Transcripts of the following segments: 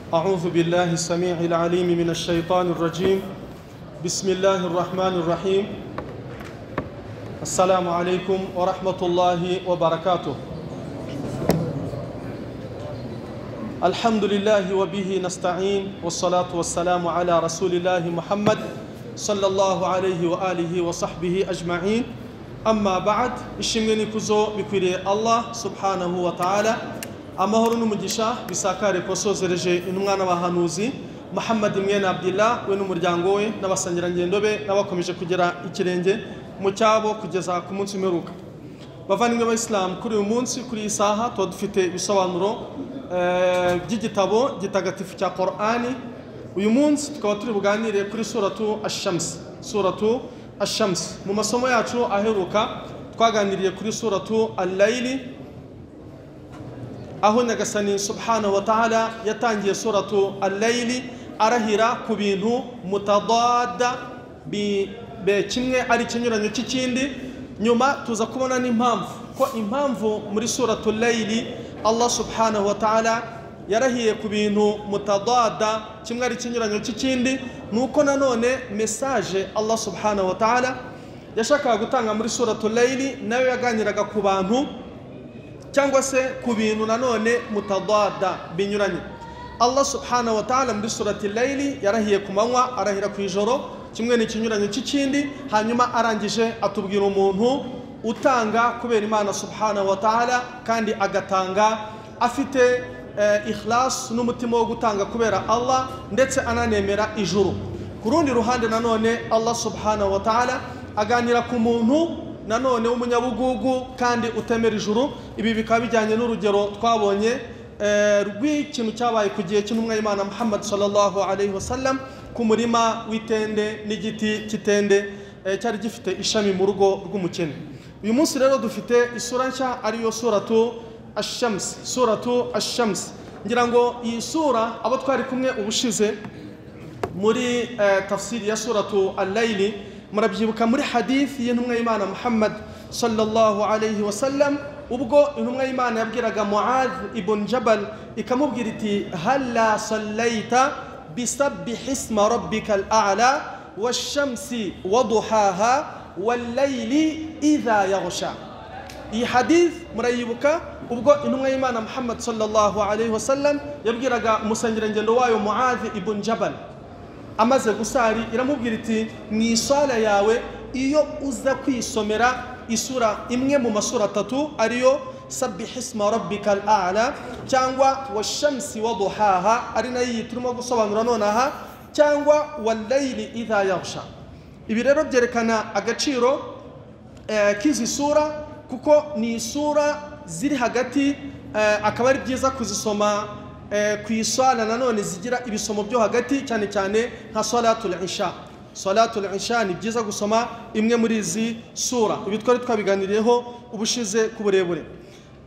أعوذ بالله السميع العليم من الشيطان الرجيم. بسم الله الرحمن الرحيم. السلام عليكم ورحمة الله وبركاته. الحمد لله وبه نستعين والصلاة والسلام على رسول الله محمد صلى الله عليه وآله وصحبه أجمعين. أما بعد ishimwe kuzo bikwiriye Allah subhanahu wa ta'ala, amahoro n'umugisha bisakare kosozereje intumwa n'abahanuzi Muhammad mwene Abdullah we n'umuryango we n'abasangirangendo be n'abakomeje kugera ikirenge mu cyabo kugeza ku munsi umeruka. Bavandimwe b'Islam, kuri uyu munsi kuri isaha tuba dufite ibisobanuro by'igitabo gitagatifu cya Qur'ani. Uyu munsi tukaba turi buganire kuri suratu Ash-Shams. Mu masomo yacu aheruka twaganiriye kuri suratu Al-Layl, aho Nyagasani subhanahu wa ta'ala yatangiye suratu Al-Layl arahira ku bintu mutadada kimwe ari kinyuranyo cy'ikindi. Nyuma tuza kubona impamvu muri suratu Al-Layl Allah subhanahu wa ta'ala yarahiye ku bintu mutadada kimwe ari kinyuranyo cy'ikindi, nuko nanone message Allah subhanahu wa ta'ala yashakaga gutanga muri suratul Layl nayo yaganiraga ku bantu cyangwa se ku bintu nanone mutadada binyuranye. Allah subhanahu wa ta'ala muri suratul Layl yarahiye ku manywa, arahira ku ijoro kimwe n'ikinyuranyo cy'ikindi, hanyuma arangije atubwira umuntu utanga kubera Imana subhanahu wa ta'ala kandi agatanga afite ikhlas n'umutima wo gutanga kubera Allah ndetse ananemera ijuru. Ku rundi ruhande nanone Allah subhanahu wa ta'ala aganira ku muntu nanone w'umunyabugugu kandi utemera ijuru. Ibi bikaba bijyanye n'urugero twabonye rw'ikintu cyabaye ku gihe cy'intumwa y'Imana Muhammad sallallahu alaihi wasallam ku murima w'itende n'igiti cy'itende cyari gifite ishami mu rugo rw'umukene. Uyu munsi rero dufite isura nshya ariyo suratu Ash-Shams. Ngira ngo iyi sura abo twari kumwe ubushize muri tafsiri ya suratu Al-Layl, murabyibuka muri hadith y'intumwa y'Imana Muhammad sallallahu alayhi wasallam, ubwo intumwa y'Imana yabwiraga Muadh ibn Jabal ikamubwira iti halla sallaita bisabbih isma rabbikal a'la wash-shamsi waduhaha wal-layli idha yaghsha. Iyi hadith murayibuka ubwo intumwa y'Imana Muhammad sallallahu alayhi wasallam yabwiraga umusangirangendo wayo Muadh ibn Jabal amaze gusari, iramubwira iti mu isala yawe iyo uza kwisomera isura imwe mu masura atatu ariyo sabbih isma rabbikal a'la cyangwa wash-shamsi waduhaha ari nayo turimo gusobanura nonaha, cyangwa wal-layli idha yaghsha. Ibi rero byerekana agaciro k'izi sura kuko ni isura ziri hagati, akaba ari byiza kuzisoma ku isala nanone zigira ibisomo byo hagati, cyane cyane nka salatul isha ni byiza gusoma imwe muri izi sura. Ibi twari twabiganiriyeho ubushize ku burebure.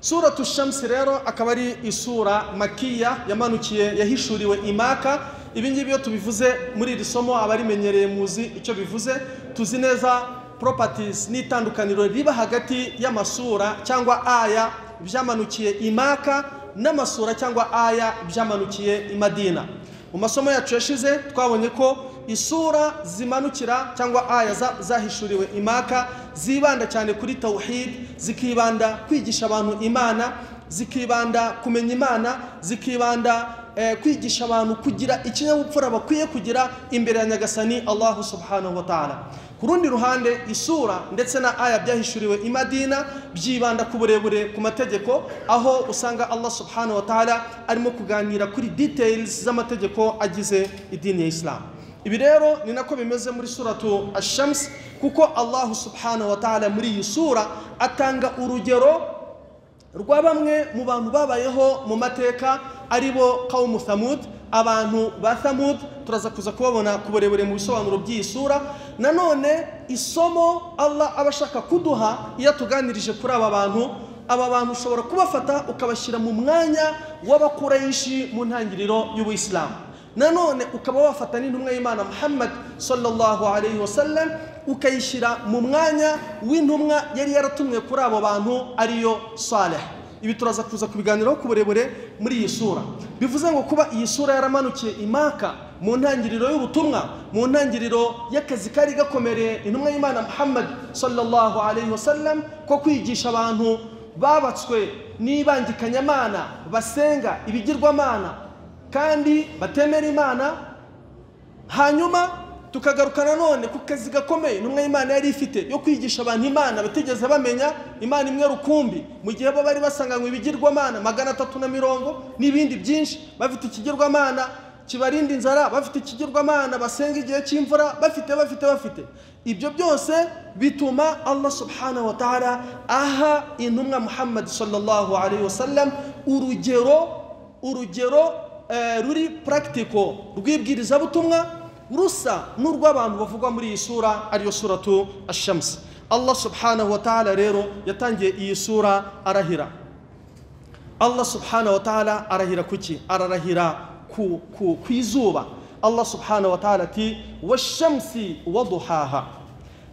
Suratu Shams rero akaba ari isura makiya yamanukiye yahishuriwe imaka. Ibi ngibi iyo tubivuze muri iri somo abarimenyereye muzi icyo bivuze, tuzi neza properties n'itandukaniro riba hagati y'amasura cyangwa aya byamanukiye imaka n'amasura cyangwa aya byamanukiye imadina. Mu masomo yacu yashize twabonye ko isura zimanukira cyangwa aya zahishuriwe imaka zibanda cyane kuri tawhid, zikibanda kwigisha abantu Imana, zikibanda kumenya Imana, zikibanda kwigisha abantu kugira ikinyabupfura bakwiye kugira imbere ya Nyagasani Allah subhanahu wa ta'ala. Ku rundi ruhande isura ndetse na aya byahishuriwe imadina byibanda ku burebure ku mategeko, aho usanga Allah subhanahu wa ta'ala arimo kuganira kuri details z'amategeko agize idini ya Islam. Ibi rero ni nako bimeze muri suratu Ash-Shams, kuko Allah subhanahu wa ta'ala muri iyi sura atanga urugero rwa bamwe mu bantu babayeho mu mateka aribo qawmu Thamud, abantu ba Thamud. Turaza kuza kubabona ku burebure mu bisobanuro by'iyi sura. Nanone isomo Allah abashaka kuduha iyo tuganirije kuri aba bantu ushobora kubafata ukabashyira mu mwanya w'abakuraishi mu ntangiriro y'Ubuislamu. Nanone ukaba wafata n'intumwa y'Imana Muhammad sallallahu alayhi wasallam ukayishyira mu mwanya w'intumwa yari yaratumwe kuri abo bantu ariyo Saleh. ibi turaza kuza kubiganiraho ku burebure muri iyi sura. Bivuze ngo kuba iyi sura yaramanukiye i Maka mu ntangiriro y'ubutumwa, mu ntangiriro y'akazi kari gakomereye intumwa y'Imana Muhammad sallallahu alayhi wasallam ko kwigisha abantu babatswe n'ibangikanyamana, basenga ibigirwamana kandi batemera Imana. Hanyuma tukagaruka nanone ku kazi gakomeye intumwa y'Imana yari ifite yo kwigisha abantu Imana batigeze bamenya, Imana imwe rukumbi, mu gihe bo bari basanganywe ibigirwamana 340 n'ibindi byinshi, bafite ikigirwamana kibarinda inzara, bafite ikigirwamana basenga igihe cy'imvura, bafite ibyo byose bituma Allah subhanahu wa ta'ala aha intumwa Muhammad sallallahu alayhi wasallam urugero ruri practical rwibwiriza butumwa rusa n'urw'abantu bavugwa muri iyi sura, ariyo suratu ash-Shams. Allah subhanahu wa ta'ala rero yatangiye iyi sura arahira. Allah subhanahu wa ta'ala arahira kuki? Ararahira ku izuba. Allah subhanahu wa ta'ala ati wash-shamsi wa duhaha,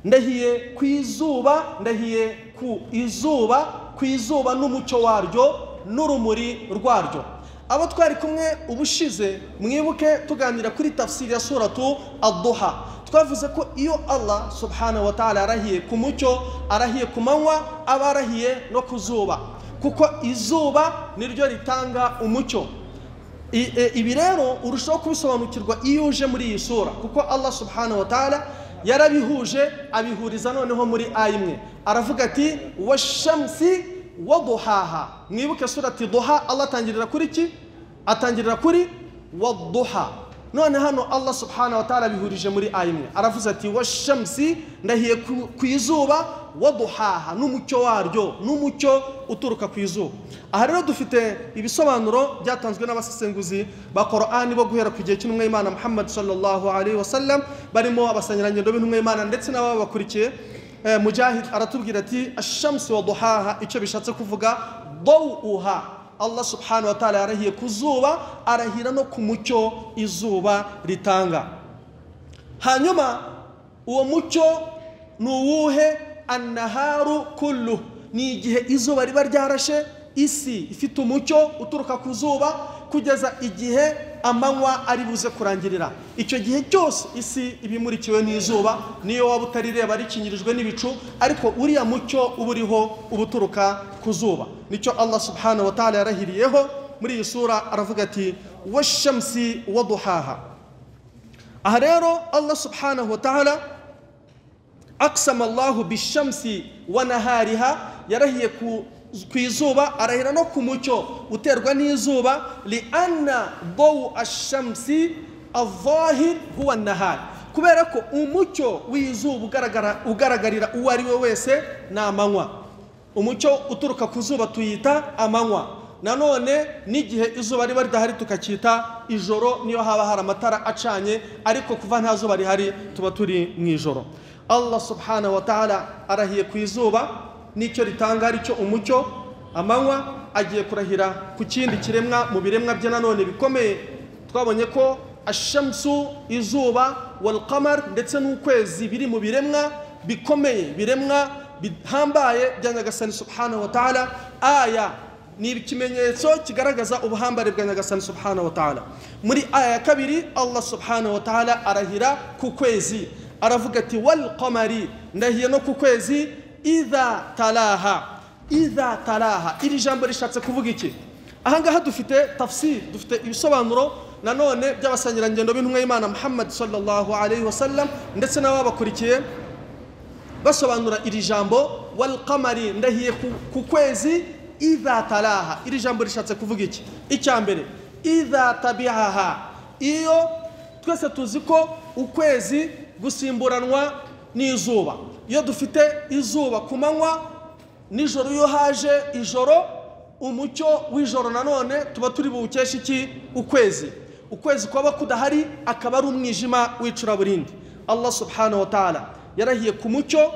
ndahiye ku izuba, ndahiye ku izuba n'umucyo waryo n'urumuri rwaryo. Abo twari kumwe ubushize mwibuke tuganira kuri tafsiri ya suratu ad-duha, twavuze ko iyo Allah subhanahu wa ta'ala arahiye ku mucyo, arahiye ku manywa, aba arahiye no ku zuba, kuko izuba niryo ritanga umucyo. Ibi rero urushaho kubisobanukirwa iyo uje muri iyi sura, kuko Allah subhanahu wa ta'ala yarabihuje abihuriza noneho muri aya imwe. Aravuga ati wash-shamsi wa duhaha. Mwibuke surati duha Allah atangirira kuri ki? Atangirira kuri wadduha. None hano Allah subhanahu wa ta'ala bihurije muri aya imwe. Aravuze ati wash-shamsi, ndahiye ku izuba, wa duhaha, n'umucyo waryo, n'umucyo uturuka ku izuba. Aha rero dufite ibisobanuro byatanzwe n'abasesenguzi ba Qur'ani bo guhera ku gihe cy'intumwa y'Imana Muhammad sallallahu alayhi wasallam, barimo abasangirangendo b'intumwa y'Imana ndetse n'ababakurikiye. Mujahid aratubwira ati ash-shamsi wa duhaha, icyo bishatse kuvuga dawuha. Allah subhanahu wa ta'ala arahiye ku zuba, arahira no ku mucyo izuba ritanga. Hanyuma uwo mucyo ni uwuhe? An-naharu kullu, ni igihe izuba riba ryarashe, isi ifite umucyo uturuka ku zuba kugeza igihe amanywa ari buze kurangirira. Icyo gihe cyose isi ibimurikiwe n'izuba, niyo waba utarireba rikinyirijwe n'ibicu, ariko uriya mucyo uburiho ubuturuka ku zuba. Nicyo Allah subhanahu wa ta'ala yarahiriyeho muri iyi sura, aravuga ati wash-shamsi wa duhaha. Aha rero Allah subhanahu wa ta'ala aqsama Allahu bish-shamsi wa nahariha, yarahiye ku izuba, arahira no ku mucyo uterwa n'izuba. Li anna dawu ash-shamsi adh-dhahir huwa an-nahar, kubera ko umucyo w'izuba ugaragarira uwo ari we wese ni amanywa. Umucyo uturuka ku zuba tuyita amanywa. Nanone n'igihe izuba riba ridahari tukacyita ijoro, niyo haba hari amatara acanye, ariko kuva nta zuba rihari tuba turi mu ijoro. Allah subhanahu wa ta'ala arahiye ku izuba, nicyo ritanga aricyo umucyo. Amanywa agiye kurahira ku kindi kiremwa mu biremwa bye nanone bikomeye. Twabonye ko ash-shamsu, izuba, wal qamar, ndetse n'ukwezi biri mu biremwa bikomeye, biremwa bihambaye bya Nyagasani subhanahu wa ta'ala. Aya ni ikimenyetso kigaragaza ubuhambare bwa Nyagasani subhanahu wa ta'ala. Muri aya ya kabiri Allah subhanahu wa ta'ala arahira ku kwezi, aravuga ati wal qamari, ndahiye no ku kwezi, idha talaha. Idha talaha, iri jambo rishatse kuvuga iki? Ahangaha dufite tafsir, dufite ibisobanuro nanone by'abasangirangendo b'intumwa y'Imana Muhammad sallallahu alayhi wasallam ndetse n'ababakurikiye, basobanura iri jambo wal qamari, ndahiye ku kwezi, idha talaha. Iri jambo rishatse kuvuga iki? Icya mbere, idha tabi'aha, iyo twese tuzi ko ukwezi gusimburanwa n'izuba. Iyo dufite izuba ku manywa, nijoro iyo haje ijoro, umucyo w'ijoro nanone tuba turi buwukesha iki? Ukwezi. Ukwezi kwaba kudahari akaba ari umwijima w'icuraburindi. Allah subhanahu wa ta'ala yarahiye ku mucyo,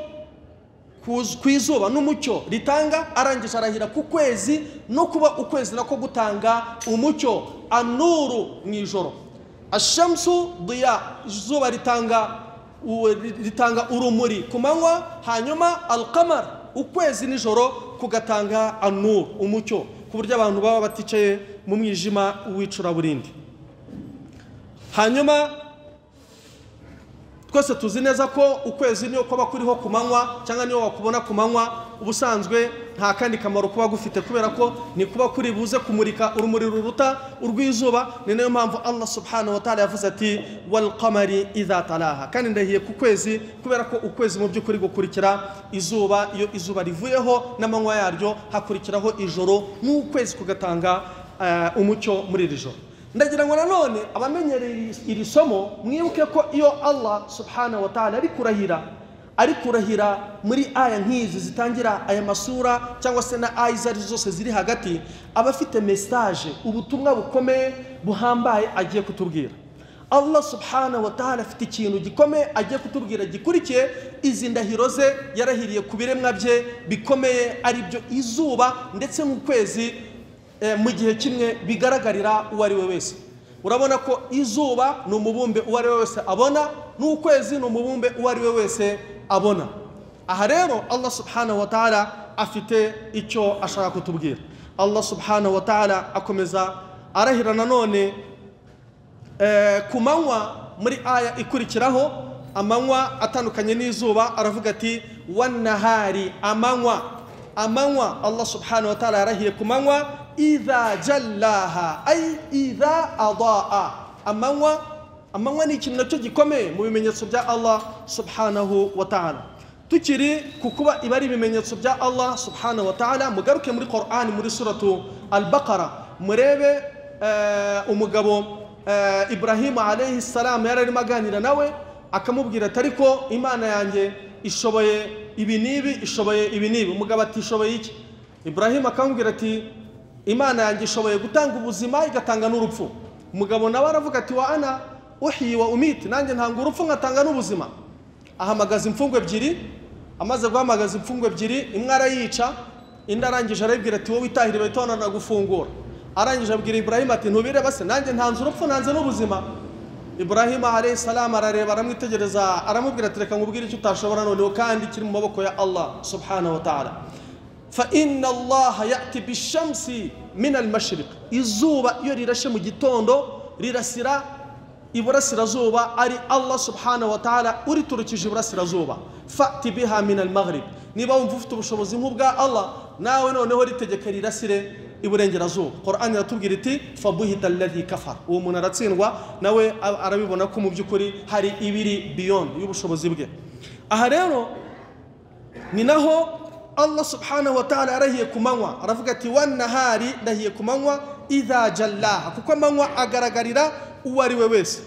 ku izuba n'umucyo ritanga, arangije arahira ku kwezi no kuba ukwezi nako gutanga umucyo, an-nuru mu ijoro. Ash-shamsu diya, izuba ritanga urumuri ku manywa, hanyuma al-qamar ukwezi nijoro kugatanga anur, umucyo, ku buryo abantu baba baticaye mu mwijima w'icuraburindi. Hanyuma twese tuzi neza ko ukwezi niyo kuba kuriho ku manywa cyangwa niyo wakubona ku manywa, ubusanzwe nta kandi kamaro kuba gufite, kubera ko ni kuba kuri buze kumurika urumuri ruruta urw'izuba. Ni nayo mpamvu Allah subhanahu wa ta'ala yavuze ati wal qamari idha talaha, kandi ndahiye ku kwezi kubera ko ukwezi mu by'ukuri gukurikira izuba. Iyo izuba rivuyeho n'amanywa yaryo hakurikiraho ijoro, n'ukwezi kugatanga umucyo muri iri joro. Ndagira ngo nanone abamenyereye iri somo mwibuke ko iyo Allah subhanahu wa ta'ala ari kurahira muri aya nk'izi zitangira aya masura cyangwa se na aya zari zose ziri hagati, aba afite message, ubutumwa bukomeye buhambaye agiye kutubwira. Allah subhanahu wa ta'ala afite ikintu gikomeye agiye kutubwira gikurikiye izi ndahiro ze yarahiriye ku biremwa bye bikomeye, ari byo izuba ndetse n'ukwezi mu gihe kimwe bigaragarira uwo ari we wese. Urabona ko izuba ni umubumbe uwo ari we wese abona, n'ukwezi ni umubumbe uwo ari we wese abona. Aha rero Allah subhanahu wa ta'ala afite icyo ashaka kutubwira. Allah subhanahu wa ta'ala akomeza arahira nanone ku manywa muri aya ikurikiraho, amanywa atandukanye n'izuba, aravuga ati wan nahari, amanywa Allah subhanahu wa ta'ala yarahiye ku manywa, idha jallaha ay idha adaa. Amanywa ni ikintu nacyo gikomeye mu bimenyetso bya Allah subhanahu wa ta'ala. Tukiri kukuba iba ari ibimenyetso bya Allah subhanahu wa ta'ala, mugaruke muri Qur'an muri suratu al-Baqara, murebe umugabo Ibrahim alayhi salam yararimo aganira nawe, akamubwira ati ariko Imana yanjye ishoboye ibi nibi, ishoboye ibi nibi. Umugabo ati ishoboye iki? Ibrahim akamubwira ati Imana yanjye ishoboye gutanga ubuzima igatanga n'urupfu. Umugabo nawe aravuga ati wa ana uhiyi wa umiti, nanjye ntanga urupfu ngatanga n'ubuzima. Ahamagaza imfungwa ebyiri, amaze guhamagaza imfungwa ebyiri, imwe arayica, indi arangije arabwira ati wowe itahire bahita gufungura. Arangije abwira Ibrahim ati ntubireba se nanjye ntanze urupfu nanze n'ubuzima. Ibrahim alayhi salam arareba, aramwitegereza, aramubwira ati reka ngubwire icyo utashobora noneho kandi kiri mu maboko ya Allah subhanahu wa ta'ala. Fa inna Allah ya'ti bishamsi min al-mashriq, izuba iyo rirashe mu gitondo rirasira iburasirazuba, ari Allah subhanahu wa ta'ala uriturukije iburasirazuba. Fa'ti biha min al-maghrib, niba wumva ufite ubushobozi nk'ubwa Allah, nawe noneho ritegeka rirasire iburengerazuba. Qur'an iratubwira iti fabuhita alladhi kafar, uwo muntu aratsindwa, nawe arabibona ko mu by'ukuri hari ibiri beyond y'ubushobozi bwe. Aha rero ni naho Allah subhanahu wa ta'ala arahiye ku manywa, aravuga ati wan nahari, ndahiye ku manywa, idha jallaha, kuko amanywa agaragarira uwo ari we wese.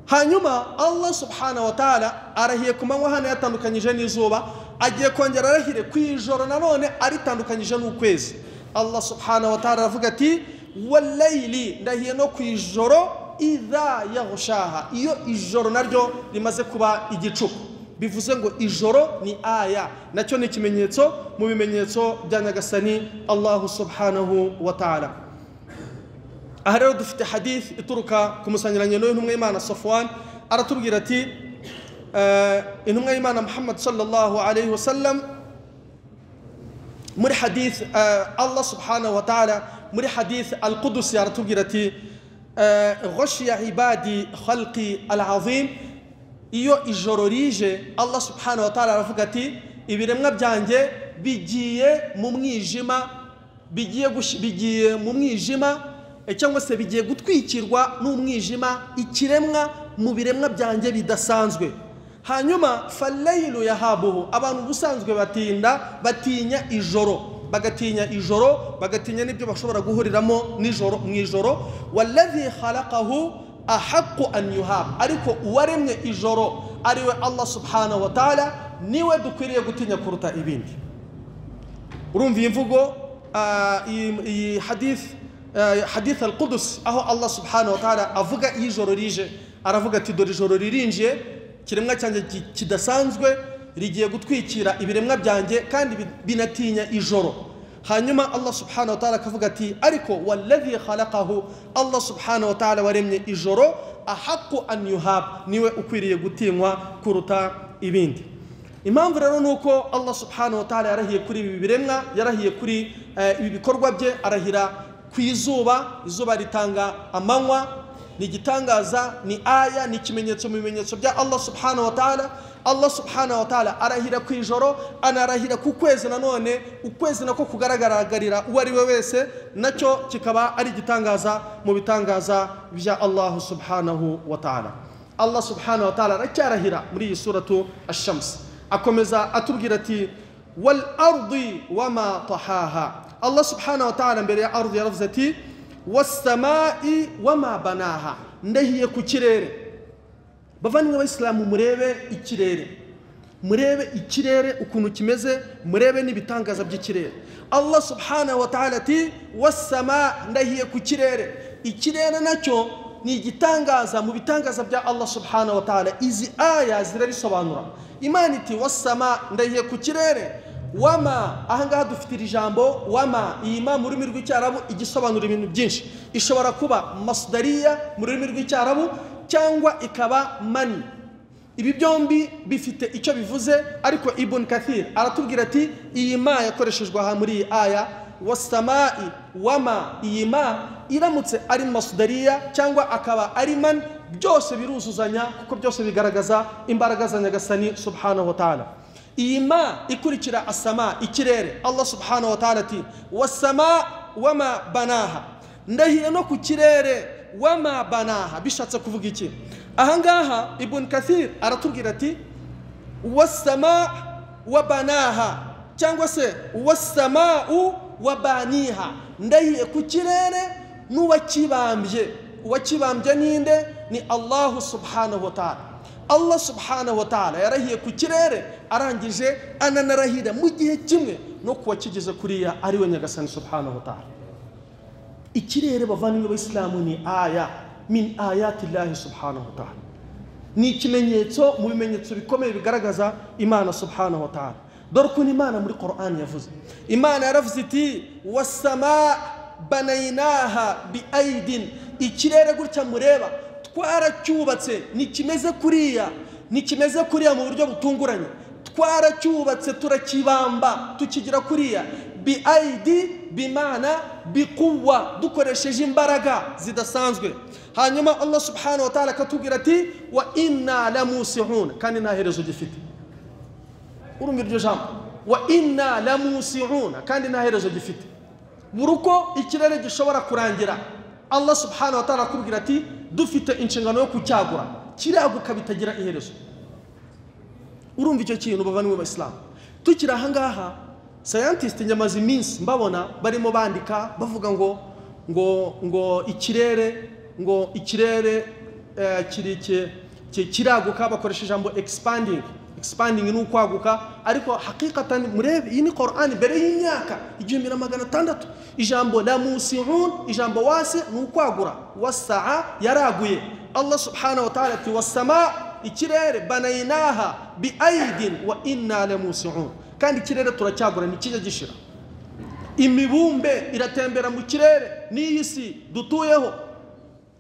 Hanyuma Allah subhanahu wa ta'ala arahiye ku manywa hano yatandukanyije n'izuba, agiye kongera arahire ku ijoro nanone aritandukanyije n'ukwezi. Allah subhanahu wa ta'ala aravuga ati wallayli, ndahiye no ku ijoro, idha yaghshaha, iyo ijoro naryo rimaze kuba igicuku. Bivuze ngo ijoro ni aya, nacyo ni ikimenyetso mu bimenyetso bya Nyagasani Allah subhanahu wa ta'ala. Aha rero dufite hadith ituruka ku musangirangendo w'intumwa y'Imana Safwan, aratubwira ati intumwa y'Imana Muhammad sallallahu alayhi wa sallam muri hadith Allah subhanahu wa ta'ala muri hadith al-Qudusi aratubwira ati ghashiya ibadi khalqi al-azim, iyo ijoro rije Allah subhanahu wa ta'ala aravuga ati ibiremwa byanjye bigiye mu mwijima, bigiye mu mwijima, cyangwa se bigiye gutwikirwa n'umwijima, ikiremwa mu biremwa byanjye bidasanzwe. Hanyuma falaylu yahabuhu, abantu busanzwe batinya ijoro, bagatinya n'ibyo bashobora guhuriramo nijoro mu ijoro. Walladhi khalaqahu ahaqqu an yuhab, ariko uwaremye ijoro ariwe Allah subhanahu wa ta'ala niwe dukwiriye gutinya kuruta ibindi. Urumva iyi mvugo, iyi hadith al-Qudus, aho Allah subhanahu wa ta'ala avuga ijoro rije, aravuga ati dore ijoro ririnjiye, kiremwa cyanjye kidasanzwe rigiye gutwikira ibiremwa byanjye kandi binatinya ijoro. Hanyuma Allah subhanahu wa ta'ala akavuga ati ariko walladhi khalaqahu, Allah subhanahu wa ta'ala waremye ijoro, ahaqqu an yuhab, niwe ukwiriye gutinywa kuruta ibindi. impamvu rero nuko Allah subhanahu wa ta'ala yarahiye kuri ibi biremwa, yarahiye kuri ibi bikorwa bye, arahira ku izuba. Izuba ritanga amanywa, ni igitangaza, ni aya, ni ikimenyetso mu bimenyetso bya Allah subhanahu wa ta'ala. Allah subhanahu wa ta'ala arahira ku ijoro, anarahira ku kwezi nanone. Ukwezi nako kugaragaragarira uwo ari we wese, nacyo kikaba ari igitangaza mu bitangaza bya Allah subhanahu wa ta'ala. Allah subhanahu wa ta'ala aracyarahira muri iyi suratu ash-Shams, akomeza atubwira ati wal ardi wama tahaha. Allah subhanahu wa ta'ala mbere ya ardi yaravuze ati was samai wama banaha, ndahiye ku kirere. Bavandimwe b'Islamu, murebe ikirere, murebe ikirere ukuntu kimeze, murebe n'ibitangaza by'ikirere. Allah subhanahu wa ta'ala ati was sama, ndahiye ku kirere. Ikirere nacyo ni igitangaza mu bitangaza bya Allah subhanahu wa ta'ala. Izi aya zirabisobanura. Imana iti was sama, ndahiye ku kirere. Wama, ahangaha dufite ijambo wama. Iyi ma mu rurimi rw'icyarabu igisobanura ibintu byinshi. Ishobora kuba masdariya mu rurimi rw'icyarabu cyangwa ikaba mani. Ibi byombi bifite icyo bivuze, ariko Ibn Kathir aratubwira ati iyi ma yakoreshejwe aha muri iyi aya was-samai wama, iyi ma iramutse ari masdariya cyangwa akaba ari man, byose biruzuzanya kuko byose bigaragaza imbaraga za Nyagasani subhanahu wa ta'ala. Iyi ma ikurikira as-sama, ikirere. Allah subhanahu wa ta'ala ati was-sama wama banaha, ndahiye no ku kirere wama banaha. Bishatse kuvuga iki? Ahangaha Ibn Kathir aratubwira ati was-sama wa banaha, cyangwa se was-sama'u wa baniha, ndahiye ku kirere n'uwakibambye. Uwakibambye ninde? Ni Allah subhanahu wa ta'ala. Allah subhanahu wa ta'ala yarahiye ku kirere, arangije ananarahira mu gihe kimwe no kuwakigeze kuriya ari we Nyagasani subhanahu wa ta'ala. Ikirere bavandimwe b'Islamu ni aya min ayati Allah subhanahu wa ta'ala, ni ikimenyetso mu bimenyetso bikomeye bigaragaza Imana subhanahu wa ta'ala. Dore ukuntu Imana muri Qur'an yavuze. Imana yaravuze iti was-samaa banaynaha bi aidin, ikirere gutya mureba twaracyubatse, nikimeze kuriya mu buryo butunguranye. Twaracyubatse turakibamba tukigira kuriya. Bi aidi bimana biquwa, dukoresheje imbaraga zidasanzwe. Hanyuma Allah subhanahu wa ta'ala akatubwira ati wa inna lamusihun, kandi nta herezo gifite. Urumva iryo jambo wa inna lamusihun, kandi nta herezo gifite. Buri uko ikirere gishobora kurangira, Allah subhanahu wa ta'ala akubwira ati dufite inshingano yo kucyagura, kiraguka bitagira iherezo. Urumva icyo kintu bavandimwe b'Islamu? Tukiri ahangaha, scientist nyamaze iminsi mbabona barimo bandika bavuga ngo ikirere kiraguka, bakoresha ijambo expanding ni ukwaguka. Ariko hakikatan murebe, iyi ni Qur'an mbere y'imyaka 1600. Ijambo la musihun, ijambo wasi ni ukwagura, wasaa yaraguye. Allah subhanahu wa ta'ala ati was-samaa, ikirere banaynaha bi aidin wa inna la musihun, kandi ikirere turacyagura nikijya gishira. Imibumbe iratembera mu kirere, n'isi dutuyeho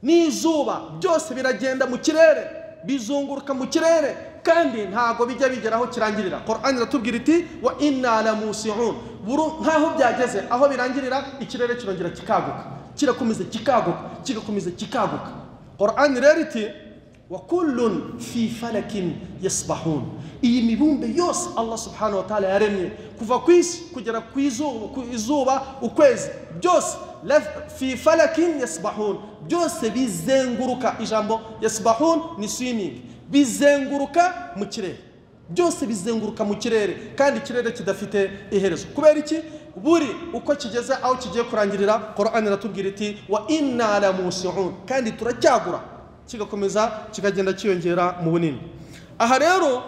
n'izuba, byose biragenda mu kirere, bizunguruka mu kirere, kandi ntago bijya bigeraho kirangirira. Qur'an iratubwira iti wa inna la musihun, nkaho byageze aho birangirira ikirere kirongera kikaguka, kirakomeza kikaguka, kigakomeza kikaguka. Qur'an rero iti wa kullun fi falakin yasbahun. Iyi mibumbe yose Allah subhanahu wa ta'ala yaremye, kuva ku isi kugera ku izuba, ukwezi, byose fi falakin yasbahun, byose bizenguruka. Ijambo yasbahun ni swimming, bizenguruka mu kirere, byose bizenguruka mu kirere, kandi ikirere kidafite iherezo. Kubera iki? Buri uko kigeze aho kigiye kurangirira, Qur'an iratubwira iti wa inna la musihun, kandi turacyagura, kigakomeza kikagenda kiyongera mu bunini. Aha rero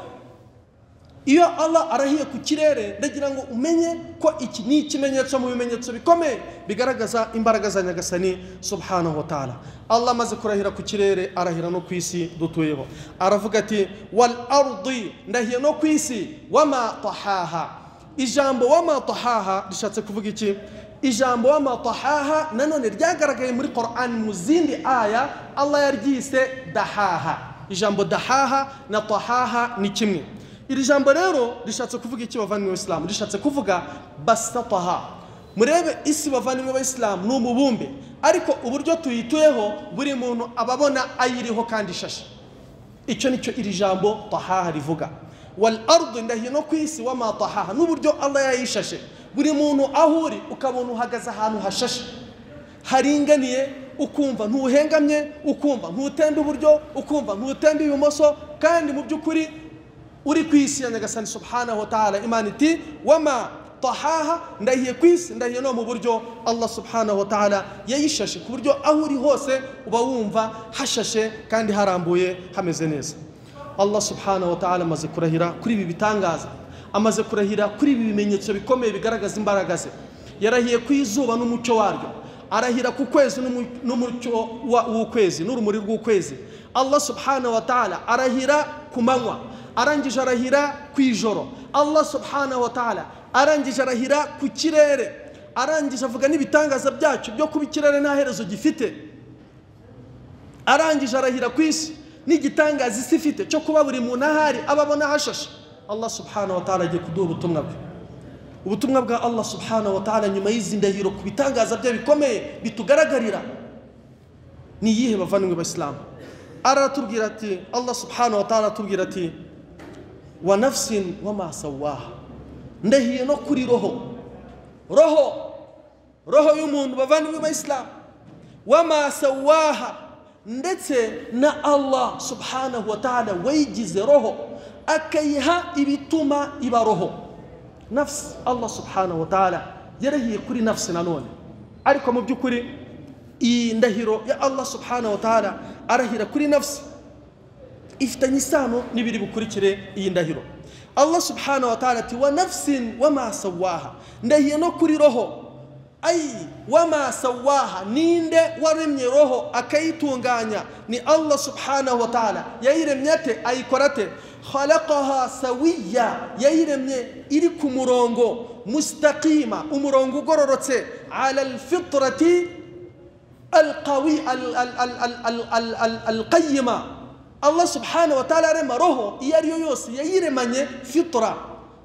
iyo Allah arahiye ku kirere, ndagira ngo umenye ko iki ni ikimenyetso mu bimenyetso bikomeye bigaragaza imbaraga za Nyagasani subhanahu wa ta'ala. Allah amaze kurahira ku kirere, arahira no ku isi dutuyeho. Aravuga ati wal ardi, ndahiye no ku isi, wama tahaha. Ijambo wama tahaha rishatse kuvuga iki? Ijambo wama tahaha nanone ryagaragaye muri Qur'an mu zindi aya, Allah yaryise dahaha. Ijambo dahaha na tahaha ni kimwe. iri jambo rero rishatse kuvuga iki bavandimwe b'Islam? Rishatse kuvuga basataha. Murebe isi bavandimwe b'Islam ni umubumbe, ariko uburyo tuyituyeho buri muntu ababona ayiriho kandi ishashe. Icyo nicyo iri jambo tahaha rivuga. Wal ardu, ndahiye no ku isi, wama tahaha, n'uburyo Allah yayishashe. Buri muntu ahuri ukabona uhagaze ahantu hashashe haringaniye, ukumva ntuhengamye, ukumva ntutembe uburyo, ukumva ntutembe ibumoso, kandi mu by'ukuri uri ku isi ya Nyagasani subhanahu wa ta'ala. Imana iti wama tahaha, ndahiye ku isi, ndahiye no mu buryo Allah subhanahu wa ta'ala yayishashe, ku buryo aho uri hose uba wumva hashashe kandi harambuye hameze neza. Allah subhanahu wa ta'ala amaze kurahira kuri ibi bitangaza, amaze kurahira kuri ibi bimenyetso bikomeye bigaragaza imbaraga ze. Yarahiye ku izuba n'umucyo waryo, arahira ku kwezi n'umucyo w'ukwezi n'urumuri rw'ukwezi. Allah subhanahu wa ta'ala arahira ku manywa, arangije arahira ku ijoro. Allah subhanahu wa ta'ala arangije arahira ku kirere, arangije avuga n'ibitangaza byacu byo kuba ikirere nta herezo gifite. Arangije arahira ku isi n'igitangaza isi ifite cyo kuba buri muntu ahari ababona hashashe. Allah subhanahu wa ta'ala agiye kuduha ubutumwa bwe, ubutumwa bwa Allah subhanahu wa ta'ala nyuma y'izi ndahiro ku bitangaza bye bikomeye bitugaragarira. Ni iyihe bavandimwe b'Islam? Aratubwira ati, Allah subhanahu wa ta'ala atubwira ati wa nafsin wama sawaha, ndahiye no kuri roho, roho y'umuntu bavandimwe b'Islam, wama sawaha, ndetse na Allah subhanahu wa ta'ala wayigize roho akayiha ibituma iba roho. Nafsi, Allah subhanahu wa ta'ala yarahiye kuri nafsi nanone, ariko mu by'ukuri iyi ndahiro ya Allah subhanahu wa ta'ala arahira kuri nafsi ifitanye isano n'ibiri bukurikire iyi ndahiro. Allah subhanahu wa ta'ala ati wa nafsin wama sawaha, ndahiye no kuri roho. Ay wama sawaha, ninde waremye roho akayitunganya? Ni Allah subhanahu wa ta'ala. Yayiremye ate? ayikora ate? khalaqaha sawiya, yayiremye iri ku murongo mustaqima, umurongo ugororotse, ala alfitrati alqawi alqayyima. Allah subhanahu wa ta'ala arema roho iyo ariyo yose yayiremanye fitra,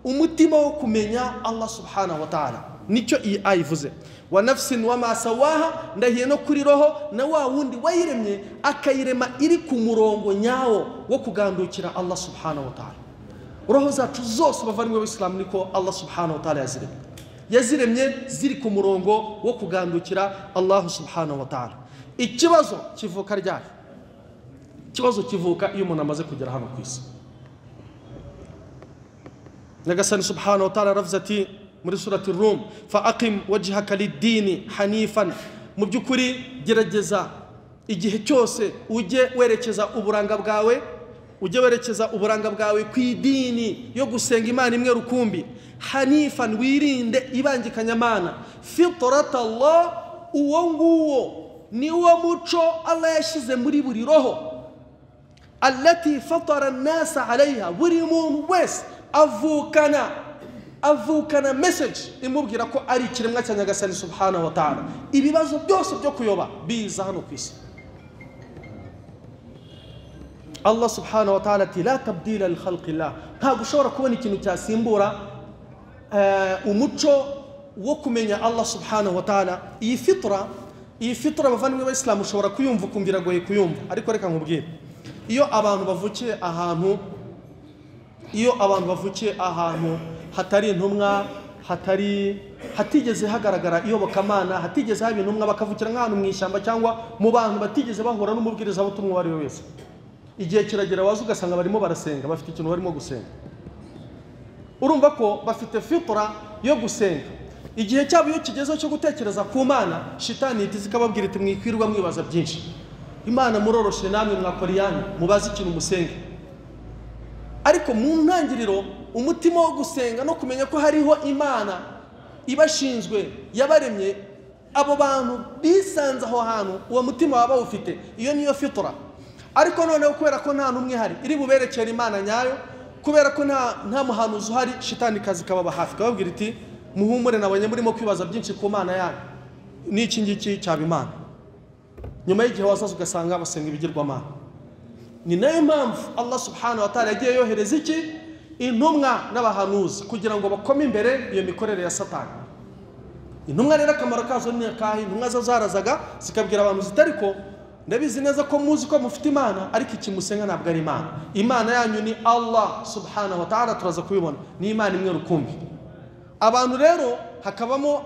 umutima wo kumenya Allah subhanahu wa ta'ala. Nicyo iyi ayivuze, wa nafsin wama sawaha, ndahiye no kuri roho na wa wundi wayiremye akayirema iri ku murongo nyawo wo kugandukira Allah subhanahu wa ta'ala. Roho zacu zose bavandimwe b'Islam niko Allah subhanahu wa ta'ala yaziremye ziri ku murongo wo kugandukira Allah subhanahu wa ta'ala. Ikibazo kivuka ryari? Ikibazo kivuka iyo umuntu amaze kugera hano ku isi. Nyagasani subhanahu wa ta'ala aravuze ati muri surati Rum, fa aqim wajhaka lid-dini hanifan, mu by'ukuri gerageza igihe cyose ujye werekeza uburanga bwawe ku idini yo gusenga Imana imwe rukumbi. Hanifan, wirinde ibangikanyamana. Fitrata Allah, uwo nguwo ni wo muco Allah yashyize muri buri roho. Allati fatara an-nasa alayha, buri muntu wese avukana message imubwira ko ari ikiremwa cya Nyagasani subhanahu wa ta'ala. Ibibazo byose byo kuyoba biza hano ku isi. Allah subhanahu wa ta'ala ati la tabdila li khalqillah, ntabwo ushobora kubona ikintu cyasimbura umuco wo kumenya Allah subhanahu wa ta'ala. Iyi fitra bavandimwe b'Islam ushobora kuyumva ukumvira goye kuyumva, ariko reka nkubwire, iyo abantu bavukiye ahantu hatari intumwa, hatigeze hagaragara iyobokamana, hatigeze haba intumwa, bakavukira nk'ahantu mu ishyamba cyangwa mu bantu batigeze bahura n'umubwiriza w'ubutumwa uwo ari we wese, igihe kiragera waza ugasanga barimo barasenga, bafite ikintu barimo gusenga. Urumva ko bafite fitra yo gusenga. Igihe cyabo iyo kigezeho cyo gutekereza ku Mana, shitani iti zikababwira iti mwikwirwa mwibaza byinshi, Imana muroroshe namwe mwakora yanyu, mubaze ikintu musenge. Ariko mu ntangiriro umutima wo gusenga no kumenya ko hariho Imana ibashinzwe yabaremye, abo bantu bisanze aho hantu, uwo mutima waba ufite, iyo niyo fitra. Ariko noneho kubera ko nta numwe hari iri buberekera Imana nyayo, kubera ko nta muhanuzi uhari, shitani kazi kababa hafi, kababwira iti muhumure nabonye murimo kwibaza byinshi ku Mana yanyu, n'iki ngiki cyaba Imana. Nyuma y'igihe wazaza ugasanga basenga ibigirwamana. Ni nayo mpamvu Allah subhanahu wa ta'ala yagiye yohereza iki? intumwa n'abahanuzi kugira ngo bakome imbere iyo mikorere ya Satani. Intumwa rero akamaro kazo ni akahe? Intumwa zo zarazaga zikabwira abantu zitariko ndabizi neza ko muzi ko mufite Imana, ariko ikimusenga ntabwo ari Imana. Imana yanyu ni Allah subhanahu wa ta'ala, turaza kubibona ni Imana imwe rukumbi. Abantu rero hakabamo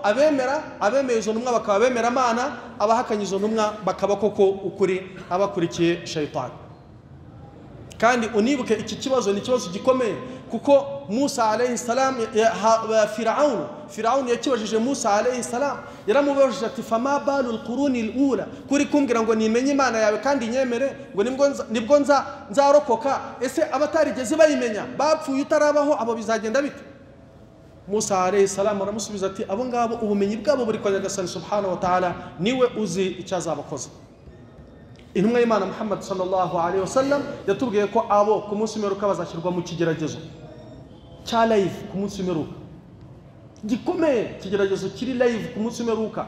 abemeye izo ntumwa bakaba bemera Imana, abahakanye izo ntumwa bakaba koko ukuri abakurikiye shaytani. Kandi unibuke iki kibazo ni kibazo gikomeye, kuko Musa alayhi salam Firaun yakibajije Musa alayhi salam, yaramubajije ati fama balul quruni alula, kuri kumbwira ngo nimenye Imana yawe kandi nyemere ngo nibwo nzarokoka, ese abatarigeze bayimenya bapfuye utarabaho abo bizagenda bite? Musa alayhi salam aramusubiza ati abo ngabo ubumenyi bwabo buri kwa Nyagasani subhanahu wa ta'ala, niwe uzi icyazabakoza. Intumwa y'Imana Muhammad sallallahu alaihi wasallam yatubwiye ko abo ku munsi w'imperuka bazashyirwa mu kigeragezo cya live, ku munsi w'imperuka gikomeye, kigeragezo kiri live ku munsi w'imperuka.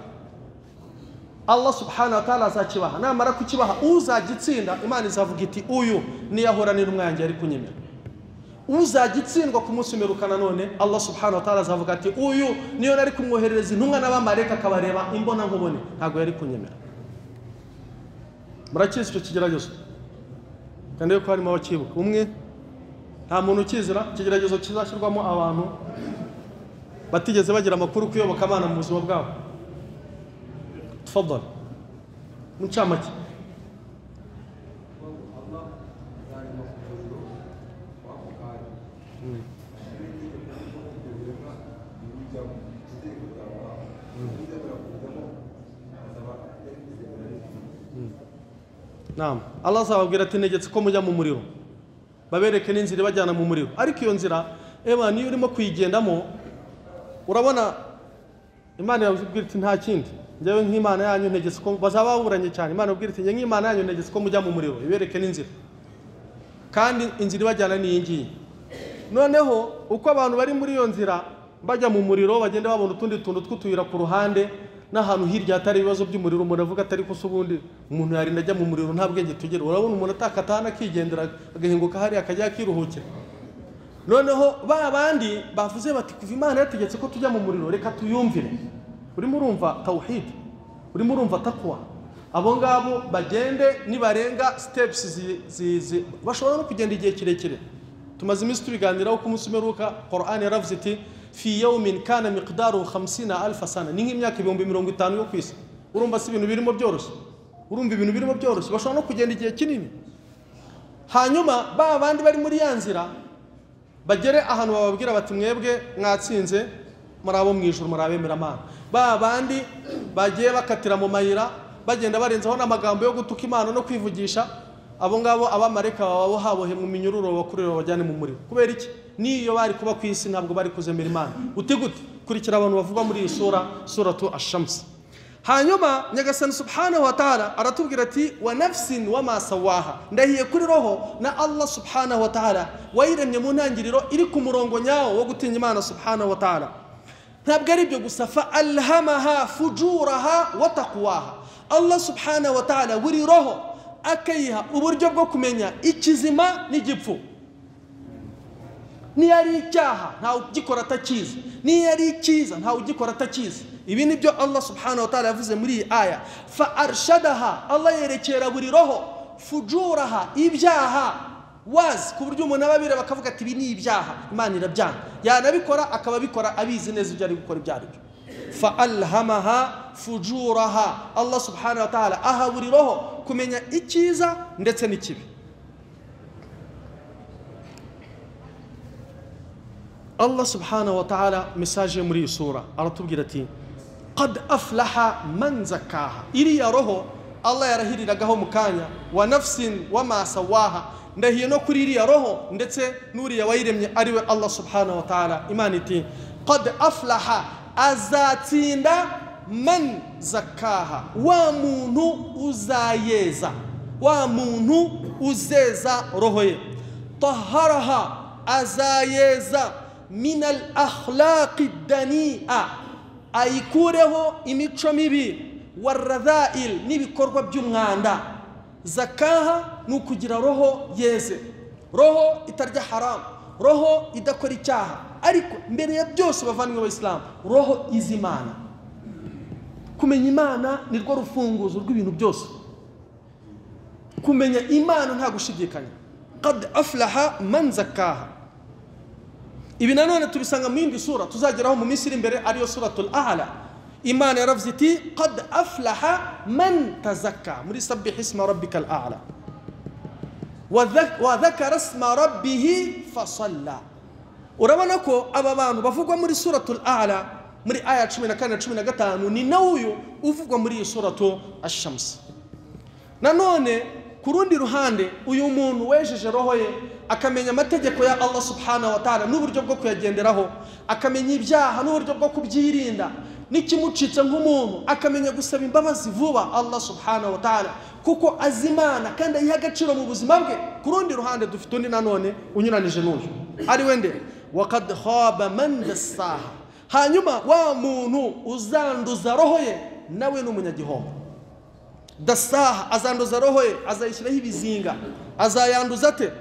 Allah subhanahu wa ta'ala azakibaha, namara kukibaha uzagitsinda Imana izavuga iti uyu niyahora n'intumwa yanjye ari kunyemera. Uzagitsindwa ku munsi w'imperuka nanone Allah subhanahu wa ta'ala azavuga ati uyu niyo nari kumwoherereza intumwa n'abamarayika akabareba imbona nkubone, ntago yari kunyemera. Murakizi icyo kigeragezo kandi yuko harimo abakibuka umwe, nta muntu ukizira ikigeragezo kizashyirwamo abantu batigeze bagira amakuru kuyoboka Imana mu buzima bwabo. Tafadhali muncamake. Naam, Allah azababwira ati negetse ko mujya mu muriro, babereke n'inzira bajyana mu muriro. Ariko iyo nzira niyo urimo kuyigendamo urabona Imana yabwira iti nta kindi, njyewe nk'Imana yanyu negetse ko bazaba baburanye cyane. Imana yabwira iti njye nk'Imana yanyu negetse ko mujya mu muriro, ibereke n'inzira, kandi inzira ibajyana ni iyi ngiyi. Noneho uko abantu bari muri iyo nzira bajya mu muriro bagenda babona utundi tuntu tw'utuyira ku ruhande n'ahantu hirya hatari ibibazo by'umuriro. Umuntu avuga atari ko ubundi umuntu yarinda ajya mu muriro nta bwenge tugera. Urabona umuntu atakatana akigendera agahinguka hari akajya akiruhukira. Noneho ba bandi bavuze bati kuva Imana yategetse ko tujya mu muriro reka tuyumvire. Urimo urumva tauhid, urimo urumva takwa. Abo ngabo bagende nibarenga steps bashobora no kugenda igihe kirekire. Tumaze iminsi tubiganiraho ku munsi w'imperuka Qur'an yaravuze iti fi yawmin kana miqdaru 50,000 sana, ni nk'imyaka 50,000 yo kwisi. Urumva si ibintu birimo byoroshye, urumva ibintu birimo byoroshye, bashobora no kugenda igihe kinini. Hanyuma ba bandi bari muri ya nzira bagere ahantu bababwira bati mwebwe mwatsinze murabo mu ijuru murabemera Imana. Ba bandi bagiye bakatira mu mayira bagenda barenzaho n'amagambo yo gutuka Imana no kwivugisha, abo ngabo abamareka babo habohe mu minyururo bakurira bajyane mu muriro. Kubera iki? Niyo bari kuba ku isi ntabwo bari kuzemera Imana. Utigute kurikira abantu bavugwa muri iyi suratu ash-shams. Hanyuma Nyagasani subhanahu wa ta'ala aratubwira ati wa nafsin wa ma sawaha, ndahiye kuri roho na Allah subhanahu wa ta'ala wayiremye mu ntangiriro iri ku murongo nyawo wo gutinya Imana subhanahu wa ta'ala. Ntabwo ari byo gusa, fa alhamaha fujuraha wa taqwaha. Allah subhanahu wa ta'ala buri roho akayiha uburyo bwo kumenya ikizima n'igipfu. Ni yari icyaha ntawe ugikora atakizi, ni yari ikiza ntawe ugikora atakizi. Ibi nibyo Allah subhanahu wa ta'ala yavuze muri iyi aya. Fa arshadaha, Allah yerekera buri roho fujuraha, ibyaha wazi, ku buryo umuntu ababira bakavuga ati ibi ni ibyaha, Imana irabyanga. Yanabikora akaba bikora abizi neza ibyo ari gukora ibyo ari byo. Fa alhamaha fujuraha, Allah subhanahu wa ta'ala aha buri roho kumenya icyiza ndetse n'ikibi. Allah subhanahu wa ta'ala message muri iyi sura aratubwira ati qad aflaha man zakaha. Iriya roho Allah yarahiriragaho mu kanya, wa nafsin wa ma sawaha, ndahiye no kuri iriya roho ndetse n'uriya wayiremye ariwe Allah subhanahu wa ta'ala. Imana iti qad aflaha, azatsinda man zakaha, wa muntu uzayeza, wa muntu uzeza roho ye. Taharaha, azayeza min al akhlaqi dani'a, ayikureho imico mibi, waradha'il, n'ibikorwa by'umwanda. Zakaha ni ukugira roho yeze, roho itarya haram, roho idakora icyaha. Ariko mbere ya byose bavandimwe b'Islam, roho izimana. Kumenya Imana ni rwo rufunguzo rw'ibintu byose. Kumenya Imana nta gushidikanya. Qad aflaha man zakkaha. Ibi nanone tubisanga mu yindi sura tuzageraho mu minsi iri imbere, ariyo suratul A'la. Imana yaravuze iti qad aflaha man tazakka, muri sabbih isma rabbikal a'la wa dhakara isma rabbih fasalla. Urabona ko aba bantu bavugwa muri suratul A'la muri aya 14-15 ni nawuyo uvugwa muri iyi suratu ash-Shams. Nanone ku rundi ruhande, uyu muntu wejeje roho ye akamenya amategeko ya Allah subhanahu wa ta'ala n'uburyo bwo kuyagenderaho, akamenya ibyaha n'uburyo bwo kubyirinda, n'ikimucitse nk'umuntu akamenya gusaba imbabazi vuba Allah subhanahu wa ta'ala, kuko azimana kandi ayiha agaciro mu buzima bwe. Ku rundi ruhande dufite undi nanone unyuranije n'uyu, ari wende waqad khaba man dassaha. Hanyuma wa muntu uzanduza roho ye nawe n'umunyagihombo. Dassaha, azanduza roho ye, azayishyiraho ibizinga, azayanduza ate?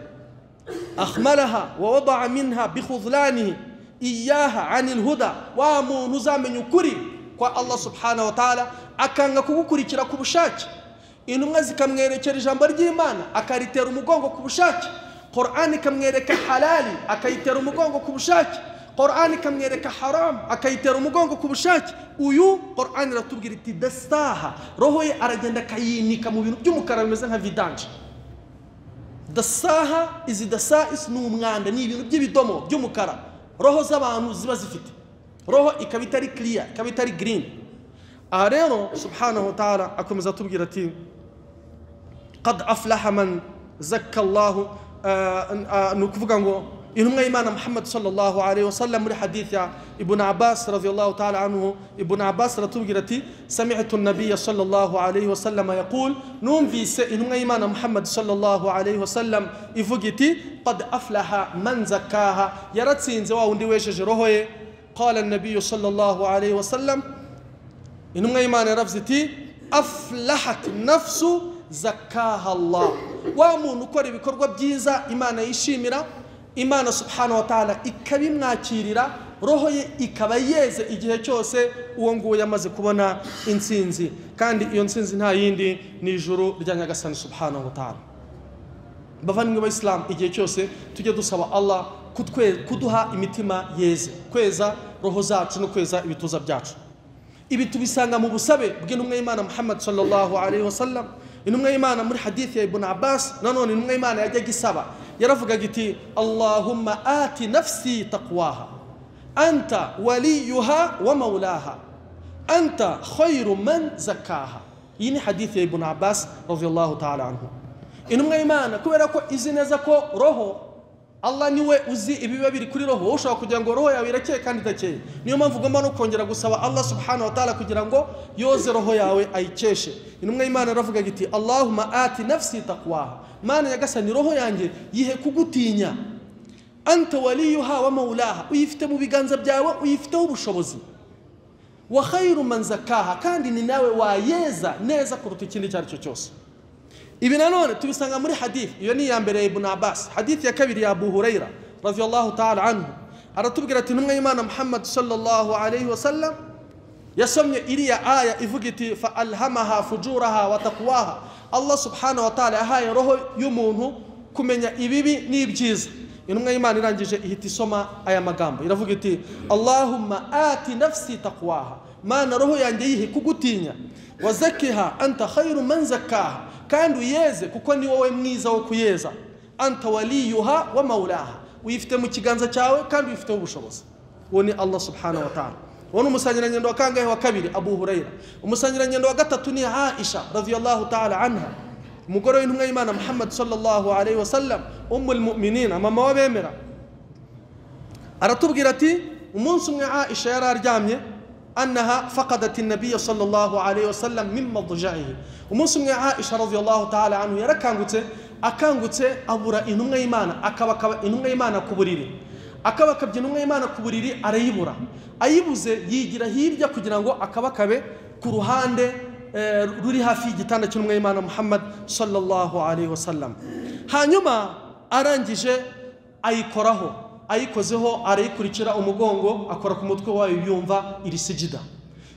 Akhmalaha wa wada'a minha bikhudlanihi iyaha anil huda. Wa muntu uzamenya ukuri kwa Allah subhanahu wa ta'ala akanga kugukurikira ku bushake, intumwa zikamwerekera ijambo ry'Imana akaritera umugongo ku bushake, Qur'an ikamwereka halali akayitera umugongo ku bushake, Qur'an ikamwereka haram akayitera umugongo ku bushake. Uyu Qur'an iratubwira iti dassaha, roho ye aragenda akayinika mu bintu by'umukara bimeze nka vidanje. Dassaha izi dasais ni umwanda, ni ibintu by'ibidomo by'umukara roho z'abantu ziba zifite, roho ikaba itari clear, ikaba itari green. Aha rero subhanahu wa ta'ala akomeza atubwira ati qad aflaha man zakka Allah. Ni ukuvuga ngo intumwa y'Imana Muhammad sallallahu alayhi wa sallam muri hadith ya Ibn Abbas radiyallahu ta'ala anhu, Ibn Abbas aratubwira ati sami'tu an-nabiy sallallahu alayhi wa sallam yaqul, numvise intumwa y'Imana Muhammad sallallahu alayhi wa sallam ivuga iti qad aflaha man zakkaha, yaratsinze wa wundi wesheje roho ye. Qala an-nabiy sallallahu alayhi wa sallam, intumwa y'Imana yaravuze iti aflahat nafsu zakkaha Allah. Wa muntu ukora ibikorwa byiza Imana yishimira, Imana subhanahu wa ta'ala ikabimwakirira, roho ye ikaba yeze igihe cyose uwo nguwo yamaze kubona intsinzi, kandi iyo ntsinzi nta yindi ni ijuru rya Nyagasani subhanahu wa ta'ala. Bavandimwe b'Islam, igihe cyose tujye dusaba Allah kuduha imitima yeze, kweza roho zacu no kweza ibituza byacu. Ibi tubisanga mu busabe bw'intumwa y'Imana Muhammad sallallahu alayhi wa sallam. Intumwa y'Imana muri hadith ya Ibn Abbas nanone intumwa y'Imana yajyaga isaba, yaravugaga iti Allahumma ati nafsi taqwaha anta waliyuha wa maulaha anta khayru man zakkaha. Iyi ni hadith ya Ibn Abbas radiyallahu ta'ala anhu. Intumwa y'Imana kubera ko izi neza ko roho Allah niwe uzi ibiba biri kuri roho, ushobora kugira ngo roho yawe irakeye kandi idakeye. Niyo mpamvu ugomba no kongera gusaba Allah subhanahu wa ta'ala kugira ngo yoze roho yawe ayikeshe. Intumwa y'Imana iravuga iti Allahumma ati nafsi taqwaha, Mana Nyagasani roho yanjye yihe kugutinya, anta waliyuha wa maulaha, uyifite mu biganza byawe, uyifiteho ubushobozi, wa khayru man zakkaha, kandi ni nawe wayeza neza kuruta ikindi cyari cyo cyose. Ibi nanone tubisanga muri hadith, iyo ni ya mbere ya Ibn Abbas. Hadith ya kabiri ya Abu Huraira radiyallahu ta'ala anhu, aratubwira ati intumwa y'Imana Muhammad sallallahu alayhi wa sallam yasomye iriya aya ivuga iti fa alhamaha fujuraha wa taqwaha. Allah subhanahu wa ta'ala yahaye roho y'umuntu kumenya ibibi n'ibyiza. Intumwa y'Imana irangije ihita isoma aya magambo, iravuga iti Allahumma ati nafsi taqwaha, Mana roho yanjye yihe kugutinya, wa zakkiha anta khayru man zakkaha, kandi uyeze kuko ni wowe mwiza wo kuyeza, anta waliyuha wa maulaha, uyifite mu kiganza cyawe kandi uyifiteho ubushobozi. Uwo ni Allah subhanahu wa ta'ala. Uwo ni umusangirangendo wa kangahe wa kabiri? Abu Huraira. Umusangirangendo wa gatatu ni Aisha radiyallahu ta'ala anha, umugore w'intumwa y'Imana Muhammad sallallahu alayhi wa sallam, ummul mu'minin, mama w'abemera. Aratubwira ati umunsi umwe Aisha yari aryamye, أنها فقدت النبي صلى الله عليه وسلم من مضجعه. ومسلم عائشة رضي الله تعالى عنه akangutse abura intumwa y'Imana, akaba intumwa y'Imana ku buriri, akabakabye intumwa y'Imana ku buriri arayibura. Ayibuze yigira hirya kugira ngo akabakabe ku ruhande ruri hafi y'igitanda cy'intumwa y'Imana Muhammad sallallahu alayhi wa sallam. Hanyuma arangije ayikoraho, ayikozeho arayikurikira umugongo akora ku mutwe wayo yumva iri sijida.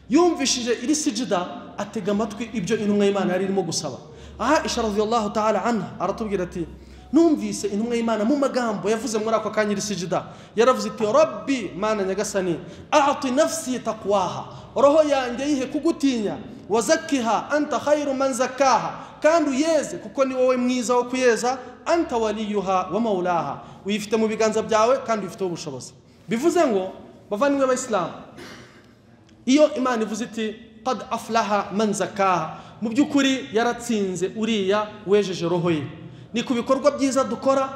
Yumvishije iri sijida atega amatwi ibyo intumwa y'Imana yari irimo gusaba. Aisha radhiyallahu ta'ala anha aratubwira ati numvise intumwa y'Imana mu magambo yavuze muri ako kanya iri sijida yaravuze iti Rabbi mana nyagasani a'ti nafsi taqwaha, roho yanjye yihe kugutinya, wazakkiha anta khairu man zakkaha, kandi uyeze kuko ni wowe mwiza wo kuyeza, anta waliyuha wa maulaha, uyifite mu biganza byawe kandi uyifite ubushobozi. Bivuze ngo bavandimwe b'Abayisilamu, iyo Imana ivuze iti qad aflaha man zakkaha, mu by'ukuri yaratsinze uriya wejeje roho ye. Ni ku bikorwa byiza dukora,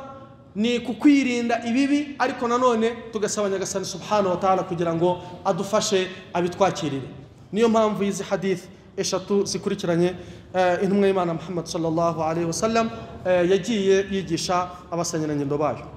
ni ku kwirinda ibibi, ariko nanone tugasaba Nyagasani subhanahu wa ta'ala kugira ngo adufashe abitwakirire. Niyo mpamvu y'izi hadith eshatu zikurikiranye intumwa y'Imana Muhammad sallallahu alaihi wasallam yagiye yigisha abasangirangendo bayo.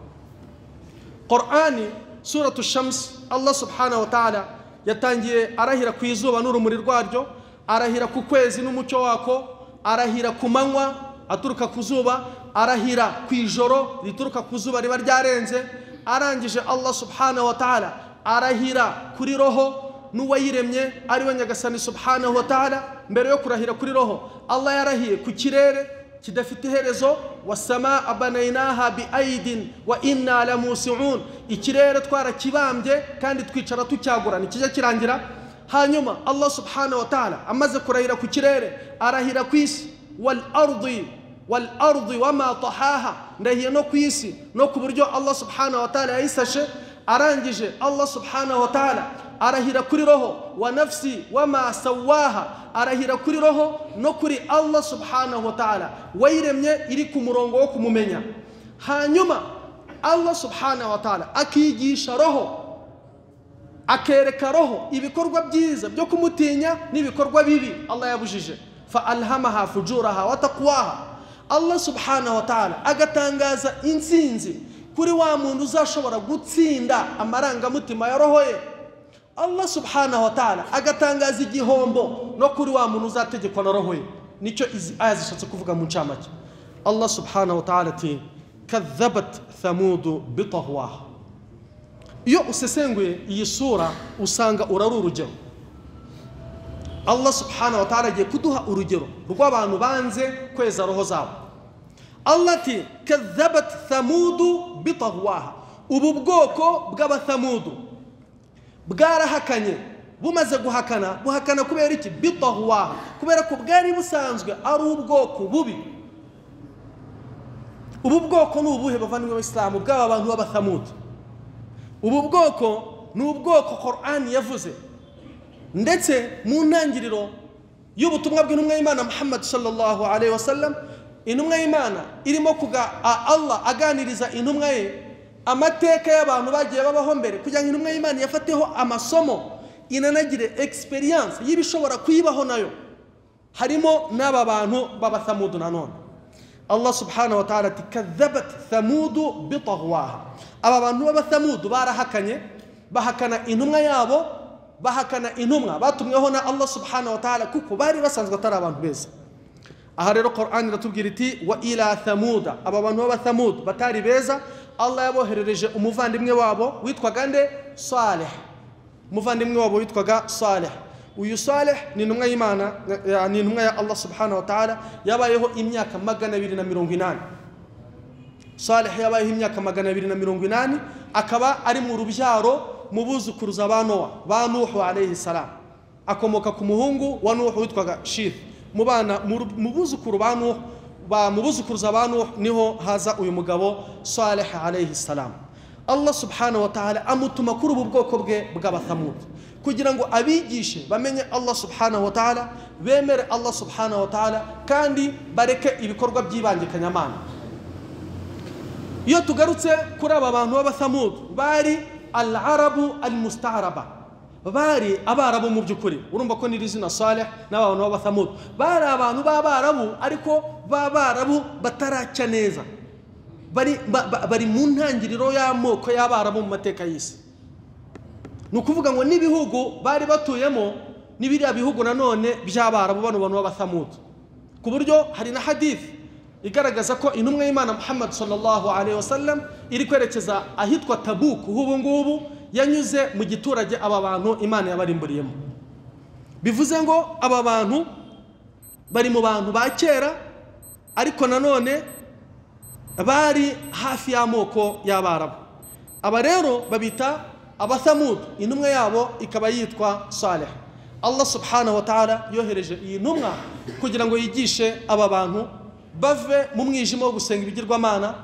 Qur'ani suratu Shams, Allah subhanahu wa ta'ala yatangiye arahira ku izuba n'urumuri rwaryo, arahira ku kwezi n'umucyo wako, arahira ku manywa aturuka ku zuba, arahira ku ijoro rituruka ku zuba riba ryarenze, arangije Allah subhanahu wa ta'ala arahira kuri roho n'uwayiremye ari we Nyagasani subhanahu wa ta'ala. Mbere yo kurahira kuri roho, Allah yarahiye ku kirere kidafite iherezo, wasamaa banaynaha biaidin wa inna lamusi'un, ikirere twarakibambye kandi twicara tucyagura nikijya kirangira. Hanyuma Allah subhanahu wa ta'ala amaze kurahira ku kirere arahira ku isi, wal ardi wama tahaha, ndahiye no ku isi no ku buryo Allah subhanahu wa ta'ala yayisashe. Arangije Allah subhanahu wa ta'ala arahira kuri roho, wa nafsi wama sawaha, arahira kuri roho no kuri Allah subhanahu wa ta'ala wayiremye iri ku murongo wo kumumenya. Hanyuma Allah subhanahu wa ta'ala akigisha roho, akereka roho ibikorwa byiza byo kumutinya n'ibikorwa bibi Allah yabujije. Fa alhamaha fujuraha wa taqwaha, Allah subhanahu wa ta'ala agatangaza insinzi kuri wa muntu uzashobora gutsinda amarangamutima ya roho ye. Allah subhanahu wa ta'ala agatangaza igihombo no kuri wa muntu uzategekwa na roho ye. Nicyo izi aya zishatse kuvuga mu ncamake. Allah subhanahu wa ta'ala ati kadhabat thamudu bitahwaha. Iyo usesenguye iyi sura usanga urari urugero. Allah subhanahu wa ta'ala agiye kuduha urugero rw'abantu banze kweza roho zabo. Allah ati kadhabat thamudu bitahwaha, ubu bwoko bw'abathamudu bwarahakanye, bumaze guhakana, buhakana kubera iki? Bitahwaha, kubera ko bwari busanzwe ari ubwoko bubi. Ubu bwoko ni ubuhe bavandimwe b'Islamu bw'aba bantu b'abathamudu? Ubu bwoko ni ubwoko Qur'an yavuze ndetse mu ntangiriro y'ubutumwa bw'intumwa y'Imana Muhammad sallallahu alaihi wasallam. Intumwa y'Imana irimo Allah aganiriza intumwa ye amateka y'abantu bagiye babaho mbere, kugira ngo intumwa y'Imana yafateho amasomo, inanagire experience y'ibishobora kuyibaho nayo. Harimo n'aba bantu b'abathamudu nanone. Allah subhanahu wa ta'ala ati kadhabat thamudu bitahwaha, aba bantu b'abathamudu barahakanye, bahakana intumwa yabo, bahakana intumwa batumweho na Allah subhanahu wa ta'ala, kuko bari basanzwe atari abantu beza. Aha rero Qur'an iratubwira iti wa ila thamuda, aba bantu b'abathamudu batari beza Allah yaboherereje umuvandimwe wabo witwaga nde? Salih. Umuvandimwe wabo witwaga Salih. Uyu Salih ni intumwa y'Imana, ni intumwa ya Allah subhanahu wa ta'ala, yabayeho imyaka 280. Salih yabayeho imyaka 280, akaba ari mu rubyaro mu buzukuruza ba Nowa, ba Nuhu alayhi salam. Akomoka ku muhungu wa Nuhu witwaga Shith. Mu bana mu buzukuru ba Nuhu, mu buzukuruza ba Nuhu niho haza uyu mugabo Salih alayhi salam. Allah subhanahu wa ta'ala amutuma kuri ubu bwoko bwe bw'abathamud kugira ngo abigishe bamenye Allah subhanahu wa ta'ala, bemere Allah subhanahu wa ta'ala, kandi bareke ibikorwa by'ibangikanyamana. Iyo tugarutse kuri aba bantu b'abathamud, bari al-arabu al-musta'raba, bari abarabu mu by'ukuri. Urumva ko niri zina Salih n'abantu b'abathamud bari abantu b'abarabu, ariko b'abarabu bataracya neza, bari mu ntangiriro y'amoko y'abarabu mu mateka y'isi. Ni ukuvuga ngo n'ibihugu bari batuyemo n'ibiriya bihugu nanone by'abarabu, bano bantu b'abathamud, ku buryo hari na hadith igaragaza ko intumwa y'Imana Muhammad sallallahu alaihi wasallam iri kwerekeza ahitwa Tabuk ubu ngubu yanyuze mu giturage aba bantu Imana yabarimburiyemo. Bivuze ngo aba bantu bari mu bantu ba kera ariko nanone bari hafi y'amoko y'Abarabu. Aba rero babita Abathamud, intumwa yabo ikaba yitwa Salih. Allah subhanahu wa ta'ala yohereje iyi ntumwa kugira ngo yigishe aba bantu bave mu mwijima wo gusenga ibigirwamana,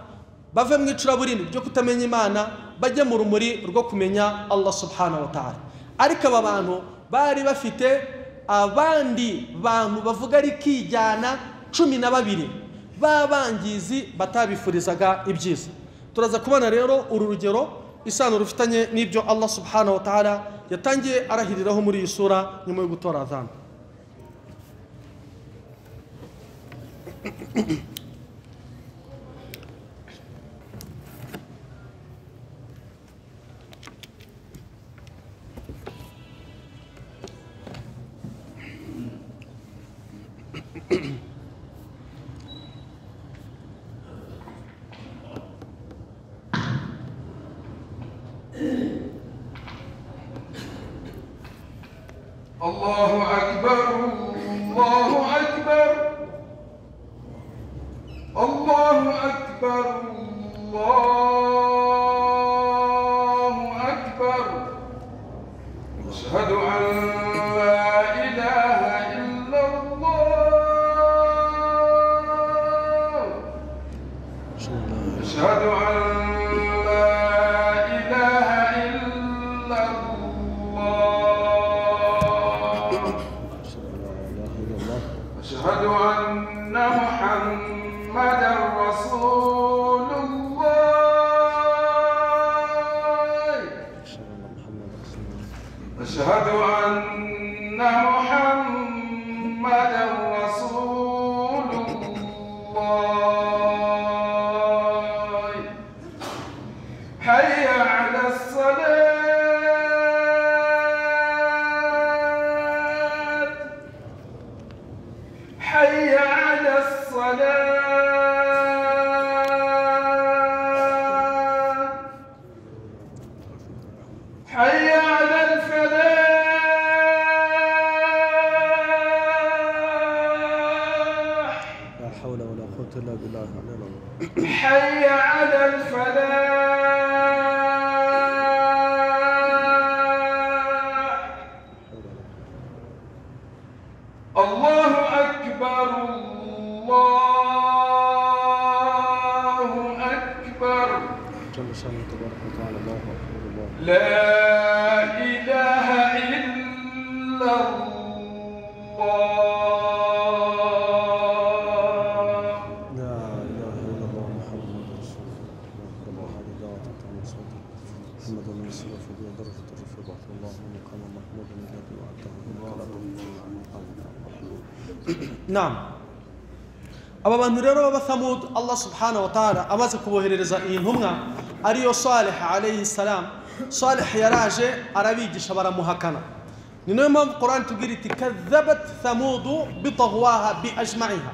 bave mu icuraburindi ryo kutamenya Imana, bajye mu rumuri rwo kumenya Allah subhanahu wa ta'ala. Ariko aba bantu bari bafite abandi bantu bavuga rikijyana 12 babangizi batabifurizaga ibyiza. Turaza kubona rero uru rugero isano rufitanye n'ibyo Allah subhanahu wa ta'ala yatangiye arahiriraho muri iyi sura nyuma yo gutora adhan. الله أكبر الله أكبر الله أكبر الله أكبر أشهد أن لا إله إلا الله أشهد أن لا إله إلا الله أشهد أن محمدا رسول الله أشهد أن محمدا رسول الله حي على الصلاة حي على الصلاة حي على الفلاح لا حول ولا قوة إلا بالله العلي العظيم. حي على الفلاح الله أكبر الله أكبر جل شأنه تبارك وتعالى. الله أكبر الله. لا إله إلا الله لا إله إلا الله محمد رسول الله. هذه دعوة التعمير صوت محمد من السلف في درجة الرفيع الله مقام محمود الذي وعدته نعم. aba bantu rero b'Abathamud Allah subhanahu wa ta'ala amaze kuboherereza iyi ntumwa ariyo Salih alayhi salam. Salih yaraje arabigisha baramuhakana. Ni nayo mpamvu Quran tubwira iti kadhabat Thamud bitaghwaha bi ajma'iha.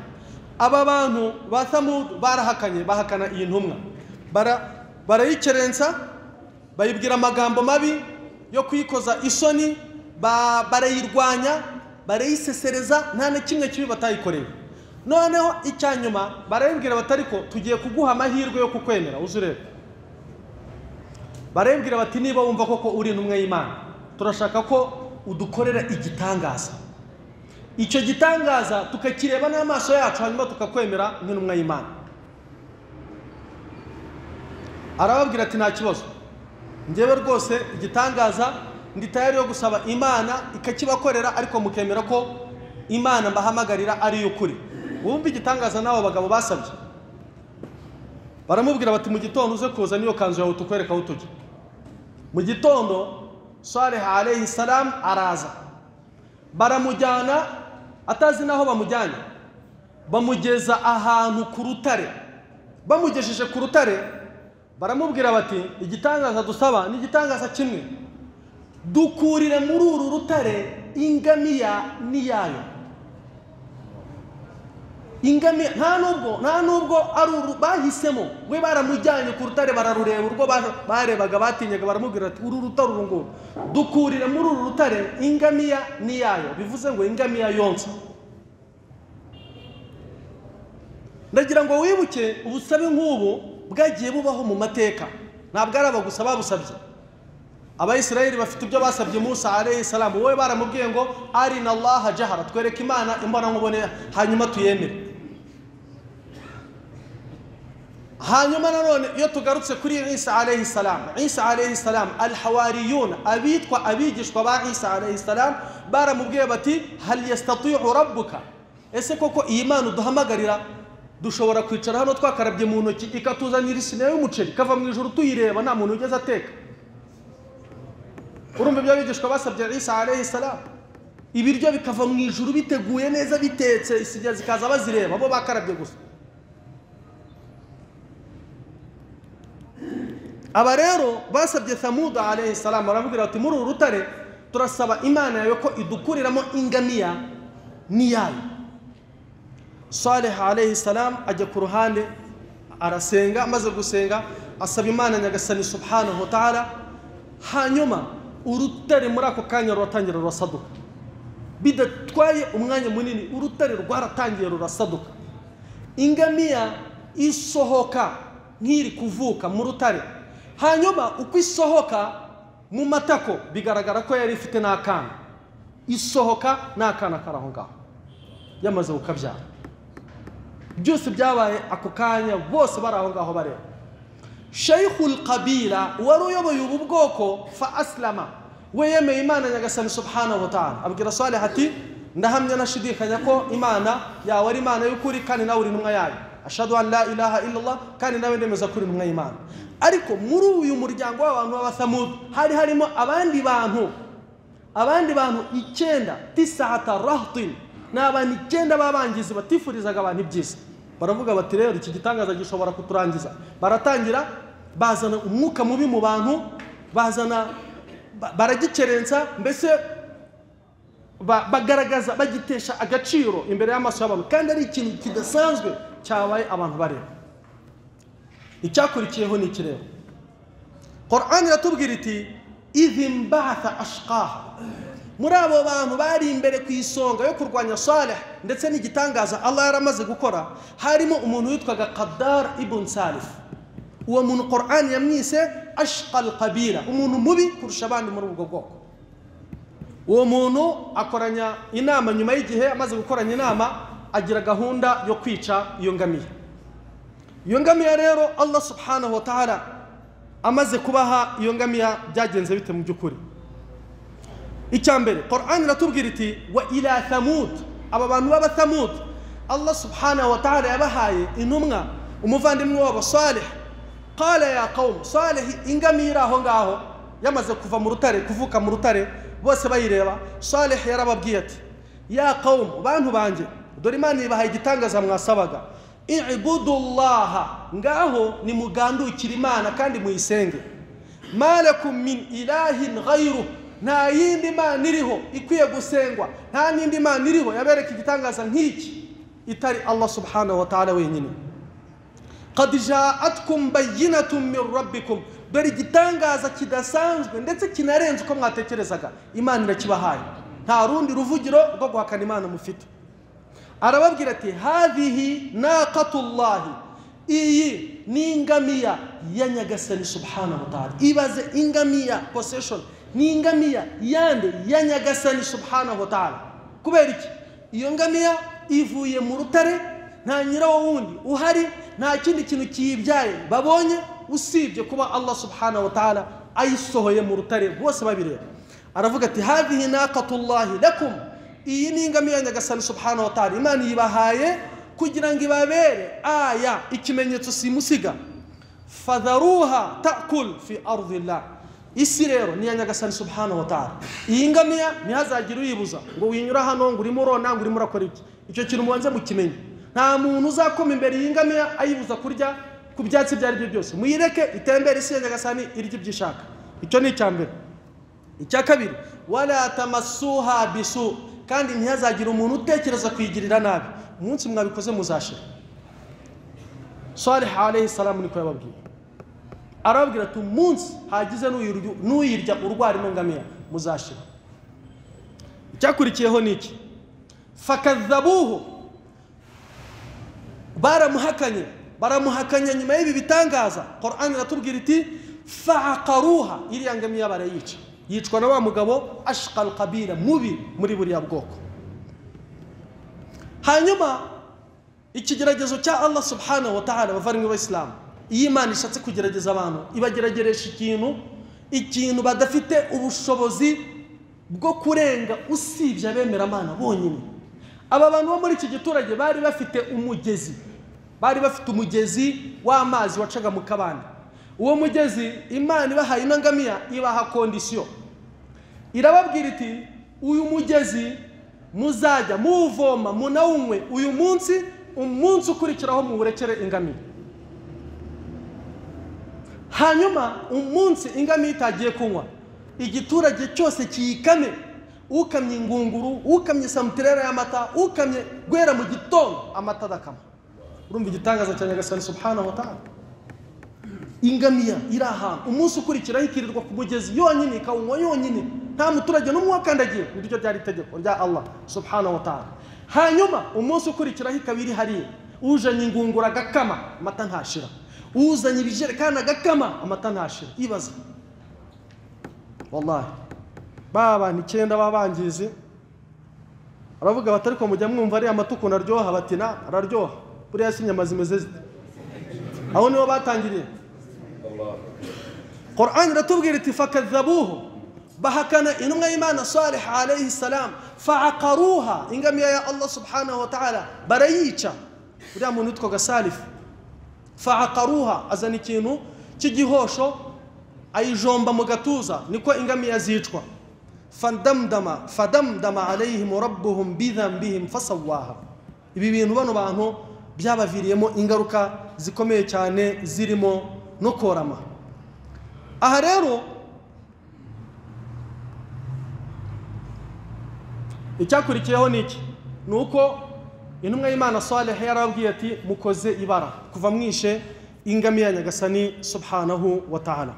Aba bantu ba Thamud barahakanye, bahakana iyi ntumwa, barayikerensa, bayibwira amagambo mabi yo kuyikoza isoni, barayirwanya, barayisesereza, nta na kimwe kibi batayikoreye. Noneho icyanyuma barayibwira batariko tugiye kuguha amahirwe yo kukwemera uzurebe. Barayibwira bati niba wumva koko uri intumwa y'Imana, turashaka ko udukorera igitangaza. Icyo gitangaza tukakireba n'amaso yacu hanyuma tukakwemera nk'intumwa y'Imana. Arababwira ati nta kibazo, njyewe rwose igitangaza ndi tayari yo gusaba Imana ikakibakorera, ariko mukemera ko Imana mbahamagarira ari y'ukuri. Wumva igitangaza n'abo bagabo basabye. Baramubwira bati mu gitondo uze kuza niyo kanzu yawe tukwereka aho tujya. Mu gitondo Salih alayhi salam araza, baramujyana atazi naho bamujyanye, bamugeza ahantu ku rutare. Bamugejeje ku rutare baramubwira bati igitangaza dusaba ni igitangaza kimwe, dukurire muri uru rutare ingamiya niyayo. ingamiya nta nubwo ari bahisemo we baramujyanye ku rutare bararureba urwo barebaga batinyaga baramubwira ati uru rutare uru nguru dukurire muri uru rutare ingamiya ni yayo bivuze ngo ingamiya yonsa. Ndagira ngo wibuke ubusabe nk'ubu bwagiye bubaho mu mateka, ntabwo ari abagusa babusabye. Abayisirayeli bafite ibyo basabye Musa alayhi salam, wowe baramubwiye ngo arina Allah jahara, twereke Imana imbona nkubone hanyuma tuyemere. Hanyuma nanone iyo tugarutse kuri Isa alayhi salam, al-hawariyun abitwa abigishwa ba Isa alayhi salam baramubwiye bati hal yastati'u rabbuka, ese koko iyi Mana duhamagarira dushobora kwicara hano twakarabye mu ntoki ikatuzanira isine y'umuceri kava mu ijuru tuyireba nta muntu ugeze ateka? Urumva ibyo abigishwa basabye Isa alayhi salam, ibiryo bikava mu ijuru biteguye neza bitetse, isine zikaza bazireba, bo bakarabye gusa. Aba rero basabye Thamud alayhi salam, baravugira ati muri uru rutare turasaba Imana yawe ko idukuriramo ingamiya ni yayo. Salih alayhi salam ajya ku ruhande arasenga, amaze gusenga asaba Imana Nyagasani subhanahu wa ta'ala, hanyuma urutare muri ako kanya ruratangira rurasaduka bidatwaye umwanya munini. Urutare rwaratangiye rurasaduka, ingamiya isohoka nk'iri kuvuka mu rutare. Hanyuma uko isohoka mu matako bigaragara ko yari ifite n'akana, isohoka n'akana karaho ngaho yamaze gukabyara. Byose byabaye ako kanya, bose bari aho ngaho bareba. Shaykhul qabila wari uyoboye ubu bwoko fa aslama, we yemeye Imana Nyagasani subhanahu wa ta'ala, abwira Salih ati ndahamya nashidikanya ko Imana yawe ari Imana y'ukuri kandi nawe uri intumwa yayo, ashhadu an la ilaha illallah, kandi nawe ndemeza kuri intumwa y'Imana. Ariko muri uyu muryango w'abantu b'Abathamud hari harimo abandi bantu 9 rahtin, n'abantu 9 babangizi batifurizaga abantu ibyiza. Baravuga bati rero iki gitangaza gishobora kuturangiza. Baratangira bazana umwuka mubi mu bantu, baragicerensa, mbese bagaragaza bagitesha agaciro imbere y'amaso y'abantu, kandi ari ikintu kidasanzwe cyabaye abantu bareba. Icyakurikiyeho ni kireba, Qur'an iratubwira iti idhim ba'atha ashqaha, muri abo bantu bari imbere ku isonga yo kurwanya Salih ndetse n'igitangaza Allah yaramaze gukora, harimo umuntu witwaga Qaddar ibn Salif. Uwo muntu Qur'an yamwise ashqal qabila, umuntu mubi kurusha abandi muri ubwo bwoko. Uwo muntu akoranya inama, nyuma y'igihe amaze gukoranya inama agira gahunda yo kwica iyo ngamiya. Iyo ngamiya rero Allah subhanahu wa ta'ala amaze kubaha iyo ngamiya byagenze bite mu by'ukuri? Icyambere Qur'an iratubwira iti wa ila Thamud, aba bantu b'Abathamud Allah subhanahu wa ta'ala yabahaye intumwa umuvandimwe wabo Salih. Qala ya qaum, Salih ingamiya aho ngaho yamaze kuva mu rutare, kuvuka mu rutare, bose bayireba. Salih yarababwiye ati ya qaum, bantu banje, dore Imana ibahaye igitangaza mwasabaga, i'budullaha, ngaho ni mugandukira Imana kandi muyisenge. Malakum min ilahin ghayru, nta yindi Mana iriho ikwiye gusengwa, nta nindi Mana iriho yabereka igitangaza nk'iki itari Allah subhanahu wa ta'ala wenyine. Qad ja'atkum bayyinatun min rabbikum, dore igitangaza kidasanzwe ndetse kinarenze uko mwatekerezaga Imana irakibahaye, nta rundi ruvugiro rwo guhakana Imana mufite. Arababwira ati hadhihi naqatullahi, iyi ni ingamiya ya Nyagasani subhanahu wa ta'ala. Ibaze ingamiya possession, ni ingamiya yande ya Nyagasani subhanahu wa ta'ala. Kubera iki? Iyo ngamiya ivuye mu rutare, nta nyirawo wundi uhari, nta kindi kintu kiyibyaye babonye usibye kuba Allah subhanahu wa ta'ala ayisohoye mu rutare, bose babireba. Aravuga ati hadhihi naqatullahi lakum, iyi ni ingamiya ya Nyagasani subhanahu wa ta'ala, Imana yibahaye kugira ngo ibabere aya, ikimenyetso simusiga. Fadharuha ta'kul fi ardillah, isi rero ni ya Nyagasani subhanahu wa ta'ala. Iyi ngamiya ntihazagira uyibuza ngo winyura hano ngo urimo urona ngo urimo urakora iki. Icyo kintu mubanze mukimenye, nta muntu uzakoma imbere y'ingamiya ayibuza kurya ku byatsi byari byo byose. Muyireke itembere, isi ya Nyagasani irya ibyishaka. Icyo ni icyambere. Icya kabiri, wala tamassuha bisu, kandi ntihazagira umuntu utekereza kwigirira nabi. umunsi mwabikoze muzashira. Salih alayhi salam niko yababwiye, arababwira ati umunsi hagize n'uyirya urwara ino ngamiya muzashira. Icyakurikiyeho niki? Fakadhabuhu, baramuhakanye nyuma y'ibi bitangaza. Qur'an iratubwira iti fa'aqaruha, iriya ngamiya barayica, yicwa na wa mugabo ashqal qabila, mubi muri buriya bwoko. Hanyuma ikigeragezo cya Allah subhanahu wa ta'ala, bavandimwe b'Islam, iyo Imana ishatse kugerageza abantu ibagerageresha ikintu badafite ubushobozi bwo kurenga usibye abemeramana bonyine. Aba bantu bo muri iki giturage bari bafite umugezi w'amazi wacaga mu kabande. Uwo mugezi Imana ibahaye ino ngamiya ibaha kondisiyo, irababwira iti uyu mugezi muzajya muvoma munawunywe uyu munsi, umunsi ukurikiraho muburekere ingamiya. Hanyuma umunsi ingamiya itagiye kunywa, igiturage cyose kiyikame, ukamye ingunguru, ukamye samutirera y'amata, ukamye gwera mu gitondo amata adakama. Urumva igitangaza cya Nyagasani subhanahu wa ta'ala. Ingamiya iri ahantu, umunsi ukurikiraho ikirirwa ku mugezi yonyine, ikawunywa yonyine, nta muturage n'umwe wakandagiye. Iryo ryari itegeko rya Allah subhanahu wa ta'ala. Hanyuma umunsi ukurikiraho ikaba iri hariya, ujanye ingunguru agakama amata ntashira, uzanye ibijerekani agakama amata ntashira. Ibaza wallahi, baba ni 9 babangize, aravuga bati ariko mujya mwumva ari amata ukuntu aryoha, bati na araryoha, buriya si inyama zimeze zite. Aho niho batangiriye. Qur'an iratubwira iti fakadhabuhu, bahakana intumwa y'Imana Salih alayhi salam, fa'aqaruha, ingamiya ya Allah subhanahu wa ta'ala barayica. Uriya muntu witwaga Salih, fa'aqaruha, azana ikintu cy'igihosho ayijomba mu gatuza, niko ingamiya zicwa. Fadamdama alayhim rabbuhum bidhanbihim fasawaha. Ibi bintu bano bantu byabaviriyemo ingaruka zikomeye cyane zirimo no korama. Aha rero icyakurikiyeho niki? Nuko intumwa y'Imana Salih yarabwiye ati mukoze ibara kuva mwishe ingamiya Nyagasani subhanahu wa ta'ala.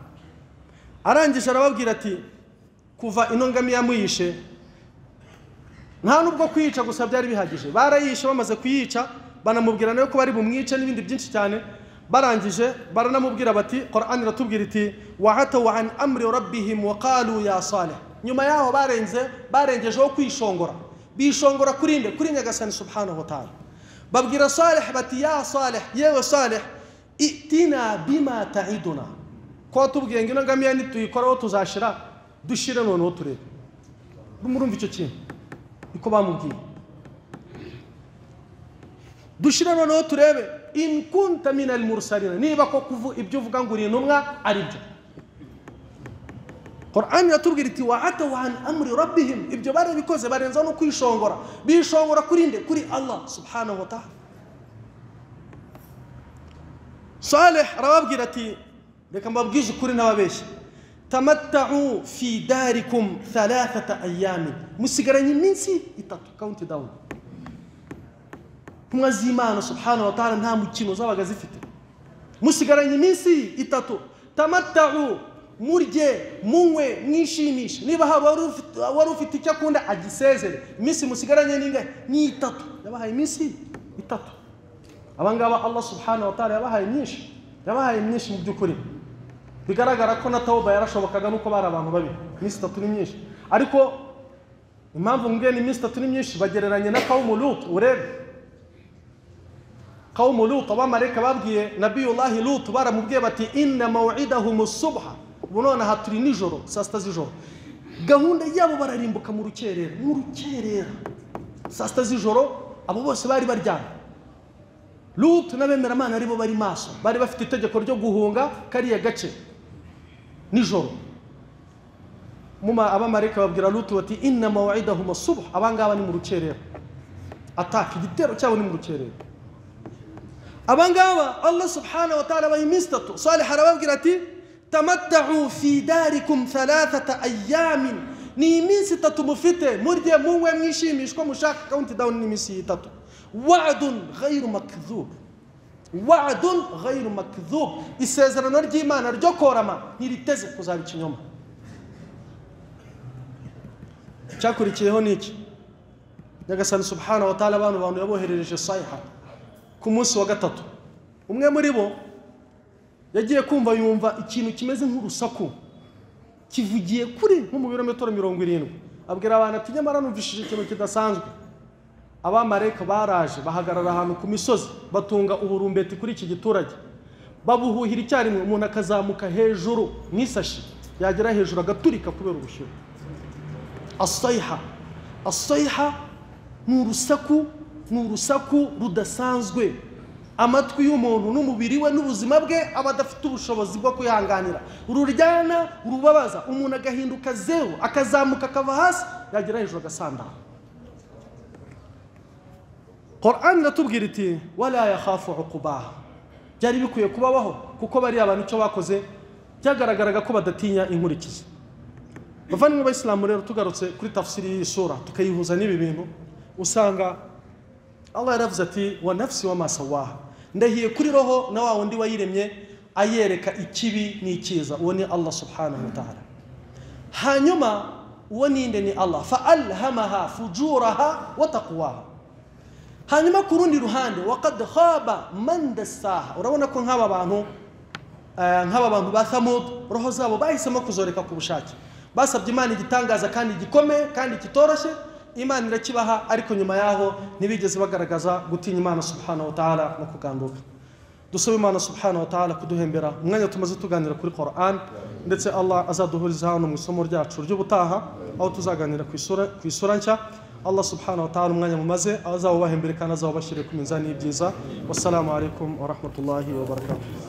Arangije arababwira ati kuva ino ngamiya muyishe, nta nubwo kwica gusa byari bihagije, barayishe. Bamaze kuyica banamubwira nayo ko bari bumwice n'ibindi byinshi cyane. Barangije baranamubwira bati, Qur'an iratubwira iti wa'atu an amri rabbihim wa qalu ya Salih. Nyuma yaho barengejeho kwishongora, bishongora kurinde kuri Nyagasani subhanahu wa ta'ala. Babwira Salih bati ya Salih, yewe Salih, itina bima ta'iduna, ko tubwiye ngo ngamiya nituyikoraho tuzashira, dushire noneho turebe. Murumva icyo kintu niko bamubwiye, dushire noneho turebe in kunta min al-mursalin, niba ko ibyo uvuga ngo uri intumwa ari byo. Qur'an yatubwira iti wa'atu an amri rabbihim, ibyo barabikoze barenza no kwishongora, bishongora kurinde kuri Allah subhanahu wa ta'ala. Salih arababwira ati reka mbabwize ukuri n'ababeshya, tamatta'u fi darikum 3 ayyamin, musigaranye iminsi 3, count down. Ntumwa z'Imana subhanahu wa ta'ala nta mukino zabaga zifite. Musigaranye iminsi 3, tamatta'u, murye munywe mwishimishe, niba wari ufite icyo akunda agisezere. Iminsi musigaranye ni 3, yabahaye iminsi 3. Abangaba Allah subhanahu wa ta'ala yabahaye myinshi mu by'ukuri. Bigaragara ko na tauba yarashobokaga nuko bari abantu babi. Iminsi 3 ni myinshi, ariko impamvu mbwiye ni iminsi 3 ni myinshi bagereranye na qaumu Lut. Urebe qaumu Lut, abamarayika babwiye nabiyullahi Lut, baramubwiye bati inna maw'idahum as-subha, bunona haturi nijoro, saa 6 z'ijoro. Gahunda yabo bararimbuka mu rukerera, saa 6 z'ijoro abo bose bari baryamye. Lut n'abemeramana aribo bari maso, bari bafite itegeko ryo guhunga kariya gace nijoro. Abamarayika babwira Lut bati inna maw'idahum as-subh, abangaba ni mu rukerera, ataka igitero cyabo ni mu rukerera. Abangaba Allah subhanahu wa ta'ala bayiminsi 3. Salih arababwira ati tamatta'u fi darikum 3 ayyamin, ni iminsi 3 mufite, murye munywe mwishimishwa mushaka, count down ni iminsi 3. wa'dun ghayru makdhub, wa'dun ghayru makdhub, isezerano ry'Imana ryo korama ntiriteze kuzaba ikinyoma. Cyakurikiyeho niki? Nyagasani subhanahu wa ta'ala abantu yaboherereje sayha ku munsi wa gatatu. Umwe muri bo yagiye kumva yumva ikintu kimeze nk'urusaku kivugiye kuri nko mu birometero 70. Abwira abantu ati nyamara numvishije ikintu kidasanzwe. Abamareka baraje bahagarara ahantu ku misozi batunga uburumbeti kuri iki giturage, babuhuhira icyarimwe, umuntu akazamuka hejuru n'isashi, yagera hejuru agaturika kubera ubushyuhe. As-sayha ni urusaku rudasanzwe. Amatwi y'umuntu n'umubiri we n'ubuzima bwe aba adafite ubushobozi bwo kwihanganira. Ururyana, urubabaza, umuntu agahinduka zero, akazamuka akava hasi, yagera hejuru agasandara. Qur'an iratubwira iti wala yakhafu uqubaha. Byari bikwiye kubabaho kuko bari abantu icyo bakoze cyagaragaraga ko badatinya inkurikizi. Bavandimwe b'Islamu rero tugarutse kuri tafsiri y'isura tukayihuza n'ibi bintu, usanga Allah yaravuze ati wa nafsi wa masawaha, ndahiye kuri roho na wa wundi wayiremye ayereka ikibi n'ikiza, uwo ni Allah subhanahu wa ta'ala. Hanyuma uwo ninde ni Allah, fa alhamaha fujuraha wa taqwaha. Hanyuma ku rundi ruhande waqad khaba man dassaha, urabona ko nk'aba bantu ba Thamud roho zabo bahisemo kuzoreka ku bushake, basabye Imana igitangaza kandi gikomeye kandi kitoroshye, Imana irakibaha, ariko nyuma yaho ntibigeze bagaragaza gutinya Imana subhanahu wa ta'ala no kuganduka. Dusaba Imana subhanahu wa ta'ala kuduhembera umwanya tumaze tuganira kuri Qur'an, ndetse Allah azaduhuriza hano mu isomo ryacu ry'ubutaha aho tuzaganira ku isura nshya. Allah subhanahu wa ta'ala umwanya mumaze azawubahembere kandi azawubashyire ku minzani y'ibyiza. Wassalamu alaikum wa rahmatullahi wa barakatuh.